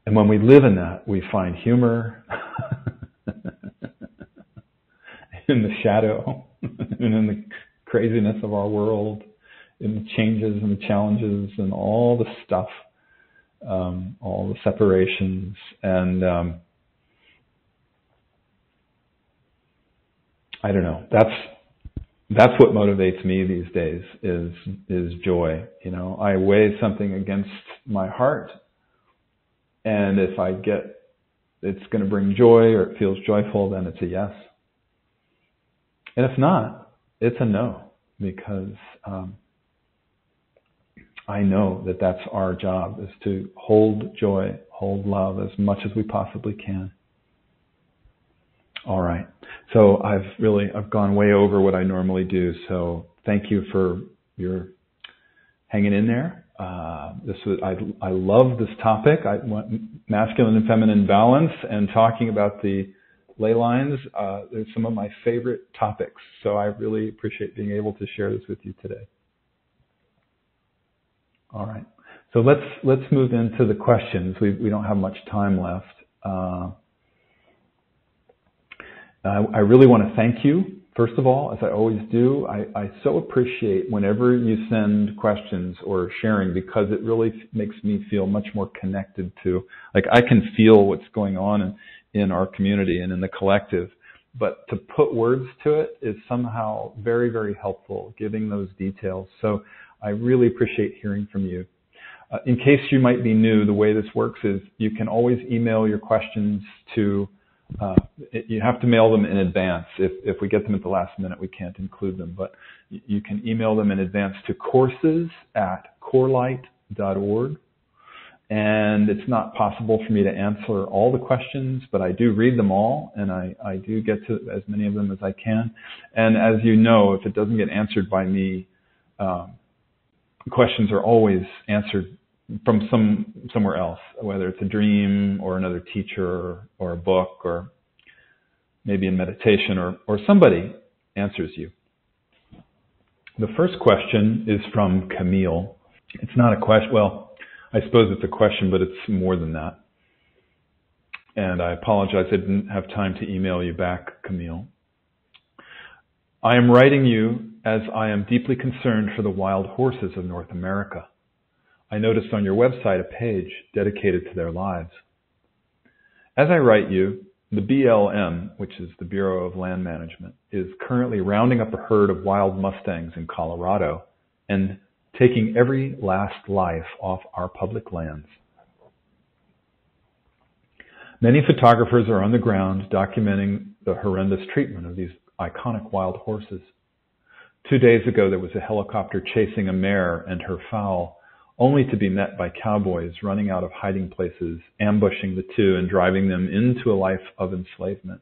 And when we live in that, we find humor in the shadow and in the craziness of our world, in the changes and the challenges and all the stuff, all the separations. And I don't know. That's what motivates me these days is joy. I weigh something against my heart, and if I get it's going to bring joy or it feels joyful, then it's a yes. And if not, it's a no, because I know that that's our job, is to hold joy, hold love as much as we possibly can. All right. So I've gone way over what I normally do. So thank you for your hanging in there. I love this topic. I want masculine and feminine balance, and talking about the ley lines. They're some of my favorite topics. So I really appreciate being able to share this with you today. All right. So let's move into the questions. We don't have much time left. I really want to thank you, first of all, as I always do. I so appreciate whenever you send questions or sharing, because it really makes me feel much more connected to, I can feel what's going on in our community and in the collective. But to put words to it is somehow very, very helpful, giving those details. So I really appreciate hearing from you. In case you might be new, the way this works is you can always email your questions to you have to mail them in advance. If we get them at the last minute, we can't include them. But you can email them in advance to courses@CoreLight.org. And it's not possible for me to answer all the questions, but I do read them all, and I do get to as many of them as I can. And as you know, if it doesn't get answered by me, questions are always answered from somewhere else, whether it's a dream or another teacher or a book or maybe in meditation, or somebody answers you. The first question is from Camille. It's not a question. Well, I suppose it's a question, but it's more than that. And I apologize I didn't have time to email you back, Camille. I am writing you as I am deeply concerned for the wild horses of North America. I noticed on your website a page dedicated to their lives. As I write you, the BLM, which is the Bureau of Land Management, is currently rounding up a herd of wild Mustangs in Colorado and taking every last life off our public lands. Many photographers are on the ground documenting the horrendous treatment of these iconic wild horses. 2 days ago, there was a helicopter chasing a mare and her foal, only to be met by cowboys running out of hiding places, ambushing the two and driving them into a life of enslavement.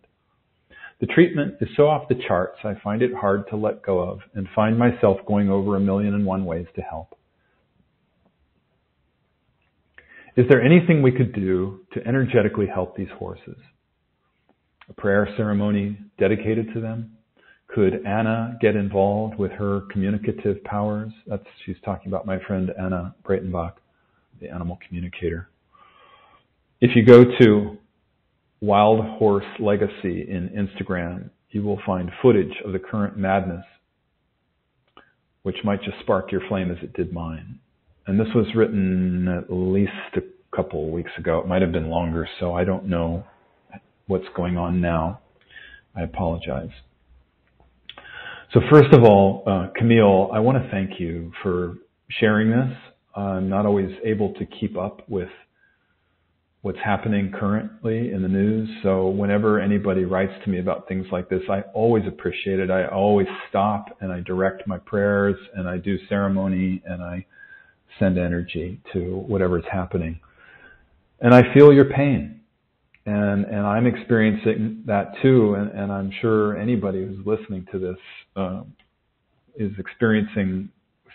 The treatment is so off the charts, I find it hard to let go of and find myself going over 1,000,001 ways to help. Is there anything we could do to energetically help these horses? A prayer ceremony dedicated to them? Could Anna get involved with her communicative powers? She's talking about my friend Anna Breitenbach, the animal communicator. If you go to Wild Horse Legacy in Instagram, you will find footage of the current madness, which might just spark your flame as it did mine. And this was written at least a couple of weeks ago. It might have been longer, so I don't know what's going on now. I apologize. So first of all, Camille, I want to thank you for sharing this. I'm not always able to keep up with what's happening currently in the news. So whenever anybody writes to me about things like this, I always appreciate it. I always stop and I direct my prayers and I do ceremony and I send energy to whatever's happening. And I feel your pain. And I'm experiencing that too. And I'm sure anybody who's listening to this is experiencing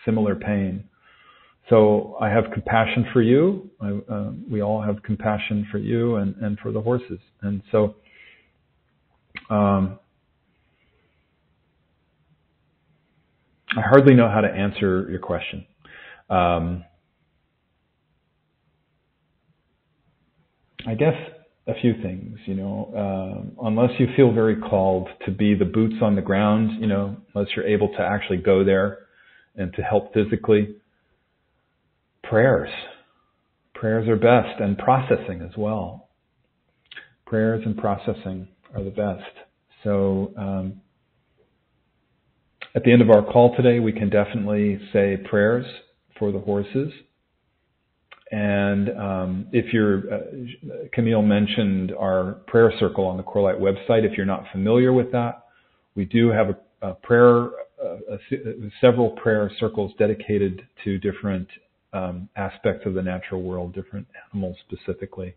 similar pain. So I have compassion for you. We all have compassion for you and for the horses. And so I hardly know how to answer your question. I guess a few things, unless you feel very called to be the boots on the ground, unless you're able to actually go there and to help physically, prayers are best, and processing as well. Prayers and processing are the best. So at the end of our call today, we can definitely say prayers for the horses. And if you're, Camille mentioned our prayer circle on the CoreLight website. If you're not familiar with that, we do have a prayer, several prayer circles dedicated to different aspects of the natural world, different animals specifically.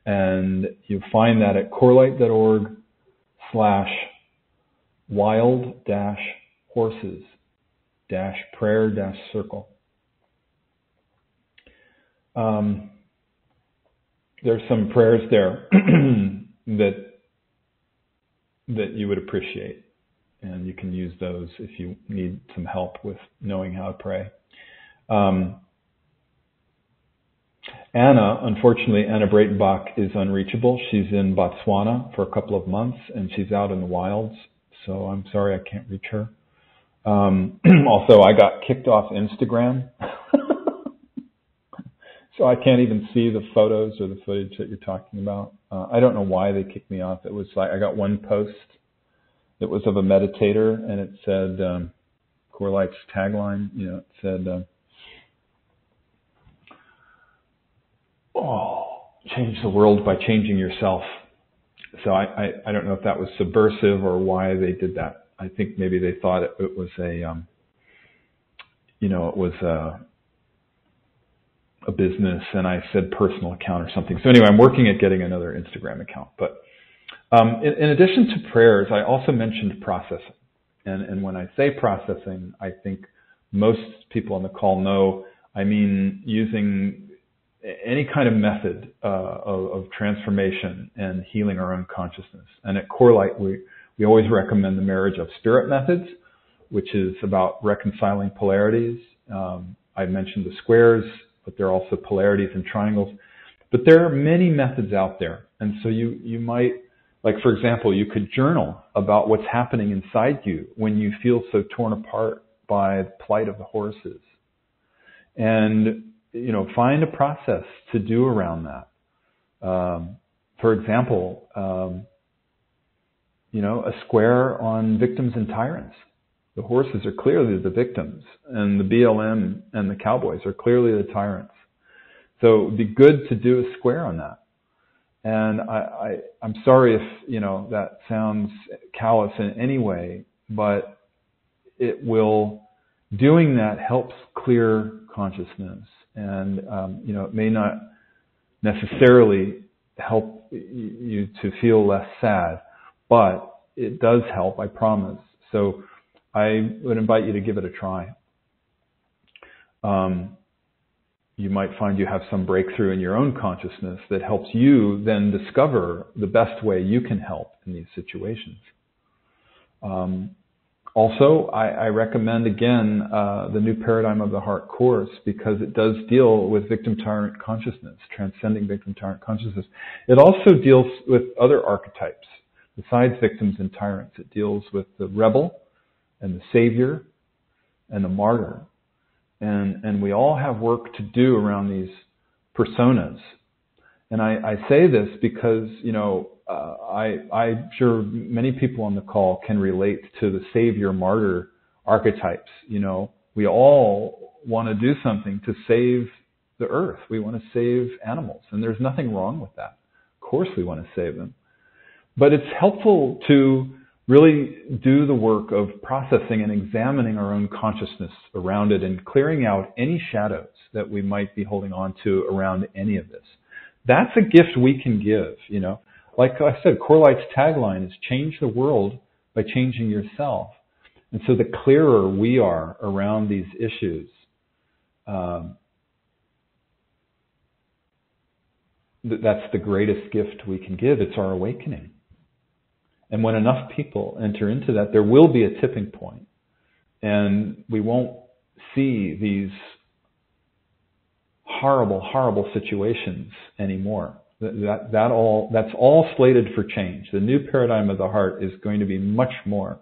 And you find that at corelight.org/wild-horses-prayer-circle. There's some prayers there that you would appreciate, and you can use those if you need some help with knowing how to pray. Unfortunately, Anna Breitenbach is unreachable. She's in Botswana for a couple of months, and she's out in the wilds, so I'm sorry I can't reach her. Also, I got kicked off Instagram. So I can't even see the photos or the footage that you're talking about. I don't know why they kicked me off. It was like I got one post that was of a meditator, and it said, CoreLight's tagline, it said, change the world by changing yourself. So I don't know if that was subversive or why they did that. I think maybe they thought it was a business, and I said personal account or something. So anyway, I'm working at getting another Instagram account. But in addition to prayers, I also mentioned processing. And when I say processing, I think most people on the call know I mean using any kind of method of transformation and healing our own consciousness. And at CoreLight, we always recommend the marriage of spirit methods, which is about reconciling polarities. I mentioned the squares, but there are also polarities and triangles. But there are many methods out there. And so you might, like for example, you could journal about what's happening inside you when you feel so torn apart by the plight of the horses. And, find a process to do around that. For example, a square on victims and tyrants. The horses are clearly the victims, and the BLM and the cowboys are clearly the tyrants. So it would be good to do a square on that. And I'm sorry if, that sounds callous in any way, but doing that helps clear consciousness. And, it may not necessarily help you to feel less sad, but it does help, I promise. So I would invite you to give it a try. You might find you have some breakthrough in your own consciousness that helps you then discover the best way you can help in these situations. Also, I recommend, again, the New Paradigm of the Heart course, because it does deal with victim-tyrant consciousness, transcending victim-tyrant consciousness. It also deals with other archetypes besides victims and tyrants. It deals with the rebel and the savior and the martyr. And we all have work to do around these personas. And I say this because, I'm sure many people on the call can relate to the savior-martyr archetypes. We all want to do something to save the earth. We want to save animals. And there's nothing wrong with that. Of course we want to save them. But it's helpful to really do the work of processing and examining our own consciousness around it and clearing out any shadows that we might be holding on to around any of this. That's a gift we can give, Like I said, CoreLight's tagline is change the world by changing yourself. And so the clearer we are around these issues, that's the greatest gift we can give. It's our awakening. And when enough people enter into that, there will be a tipping point. And we won't see these horrible, horrible situations anymore. That's all slated for change. The New Paradigm of the Heart is going to be much more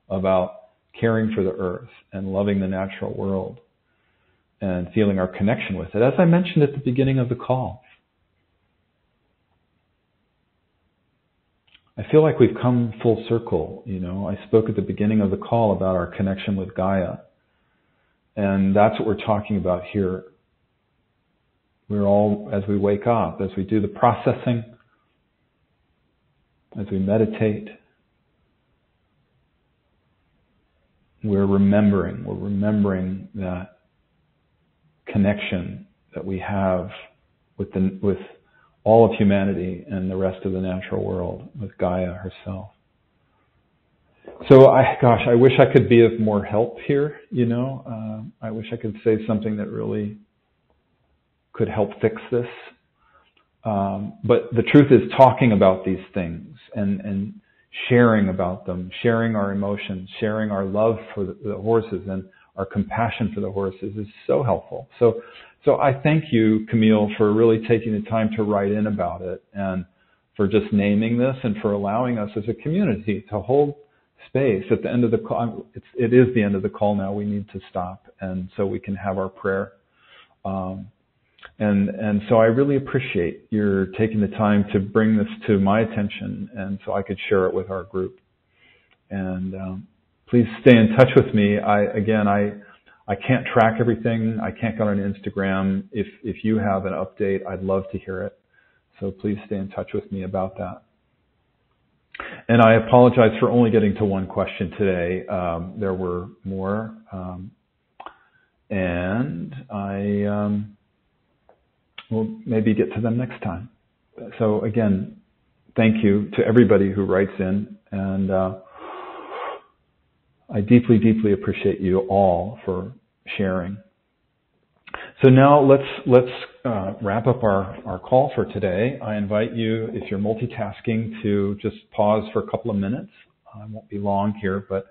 about caring for the earth and loving the natural world and feeling our connection with it, as I mentioned at the beginning of the call. I feel like we've come full circle. I spoke at the beginning of the call about our connection with Gaia. And that's what we're talking about here. We're all, as we wake up, as we do the processing, as we meditate, we're remembering that connection that we have with all of humanity and the rest of the natural world, with Gaia herself. So I wish I could be of more help here, I wish I could say something that really could help fix this. But the truth is, talking about these things and sharing about them, sharing our emotions, sharing our love for the horses and our compassion for the horses is so helpful. So I thank you, Camille, for really taking the time to write in about it, and for just naming this, and for allowing us as a community to hold space at the end of the call. It is the end of the call now. We need to stop, and so we can have our prayer. And so I really appreciate your taking the time to bring this to my attention, and so I could share it with our group. And please stay in touch with me. I can't track everything. I can't go on Instagram. If you have an update, I'd love to hear it. So please stay in touch with me about that. And I apologize for only getting to one question today. There were more. And I will maybe get to them next time. So again, thank you to everybody who writes in. And I deeply, deeply appreciate you all for sharing. So now let's wrap up our call for today. I invite you, if you're multitasking, to just pause for a couple of minutes. I won't be long here, but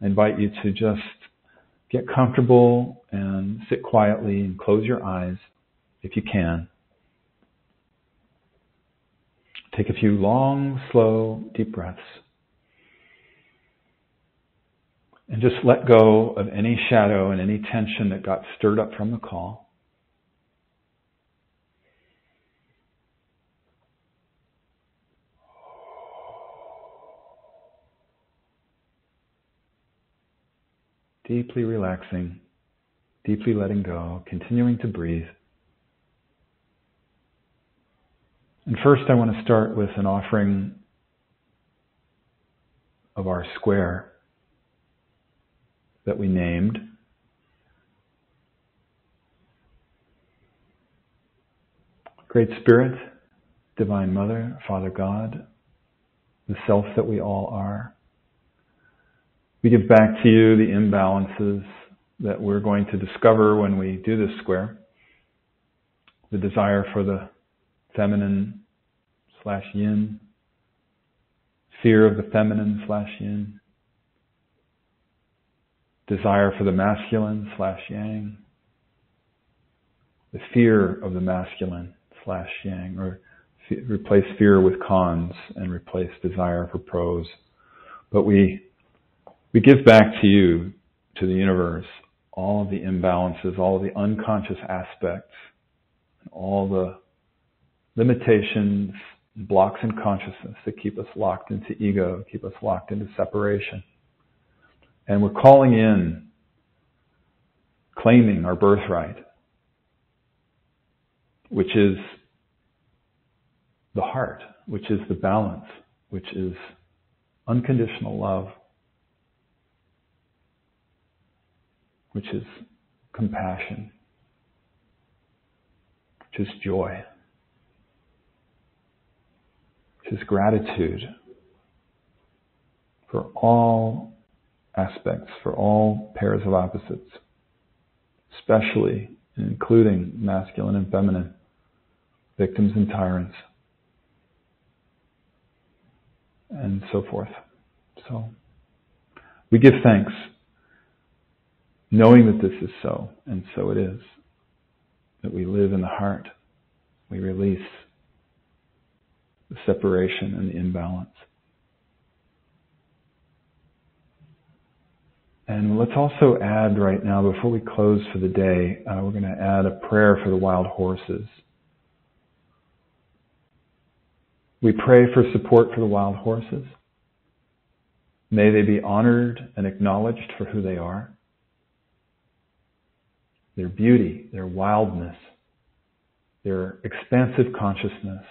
I invite you to just get comfortable and sit quietly and close your eyes if you can. Take a few long, slow, deep breaths. And just let go of any shadow and any tension that got stirred up from the call. Deeply relaxing, deeply letting go, continuing to breathe. And first I want to start with an offering of our square that we named. Great Spirit, Divine Mother, Father God, the self that we all are. We give back to you the imbalances that we're going to discover when we do this square. The desire for the feminine / yin, fear of the feminine / yin, desire for the masculine / yang, the fear of the masculine / yang, or replace fear with cons and replace desire for pros. But we give back to you, to the universe, all of the imbalances, all of the unconscious aspects, all the limitations, blocks in consciousness that keep us locked into ego, keep us locked into separation. And we're calling in, claiming our birthright, which is the heart, which is the balance, which is unconditional love, which is compassion, which is joy, which is gratitude for all aspects, for all pairs of opposites, especially and including masculine and feminine, victims and tyrants, and so forth. So we give thanks, knowing that this is so, and so it is, that we live in the heart. We release the separation and the imbalance. And let's also add right now, before we close for the day, we're going to add a prayer for the wild horses. We pray for support for the wild horses. May they be honored and acknowledged for who they are. Their beauty, their wildness, their expansive consciousness,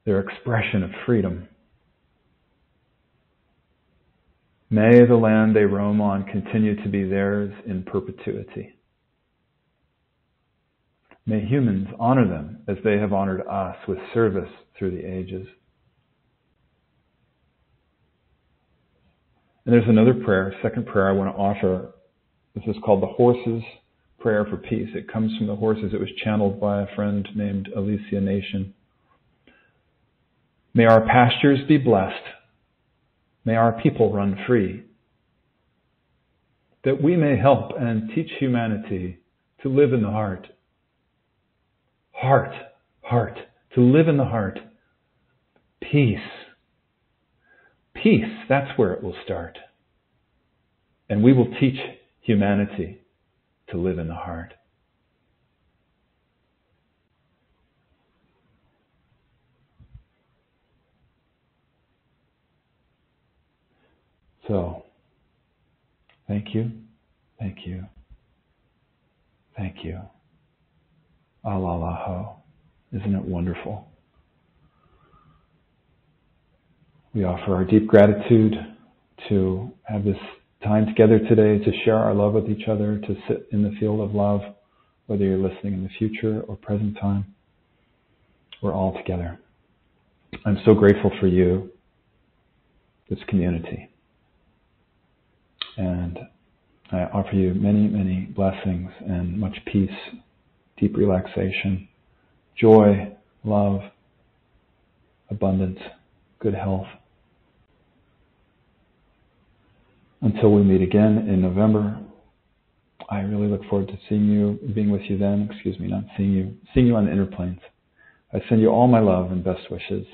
their expression of freedom. May the land they roam on continue to be theirs in perpetuity. May humans honor them as they have honored us with service through the ages. And there's another prayer, second prayer I want to offer. This is called the Horses' Prayer for Peace. It comes from the horses. It was channeled by a friend named Alicia Nation. May our pastures be blessed. May our people run free. That we may help and teach humanity to live in the heart. Heart, heart, to live in the heart. Peace. Peace, that's where it will start. And we will teach humanity to live in the heart. So, thank you, thank you, thank you. Alalaho. Isn't it wonderful? We offer our deep gratitude to have this time together today, to share our love with each other, to sit in the field of love, whether you're listening in the future or present time. We're all together. I'm so grateful for you, this community. And I offer you many, many blessings and much peace, deep relaxation, joy, love, abundance, good health. Until we meet again in November, I really look forward to seeing you, being with you then, not seeing you on the inner planes. I send you all my love and best wishes.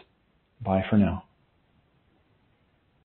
Bye for now.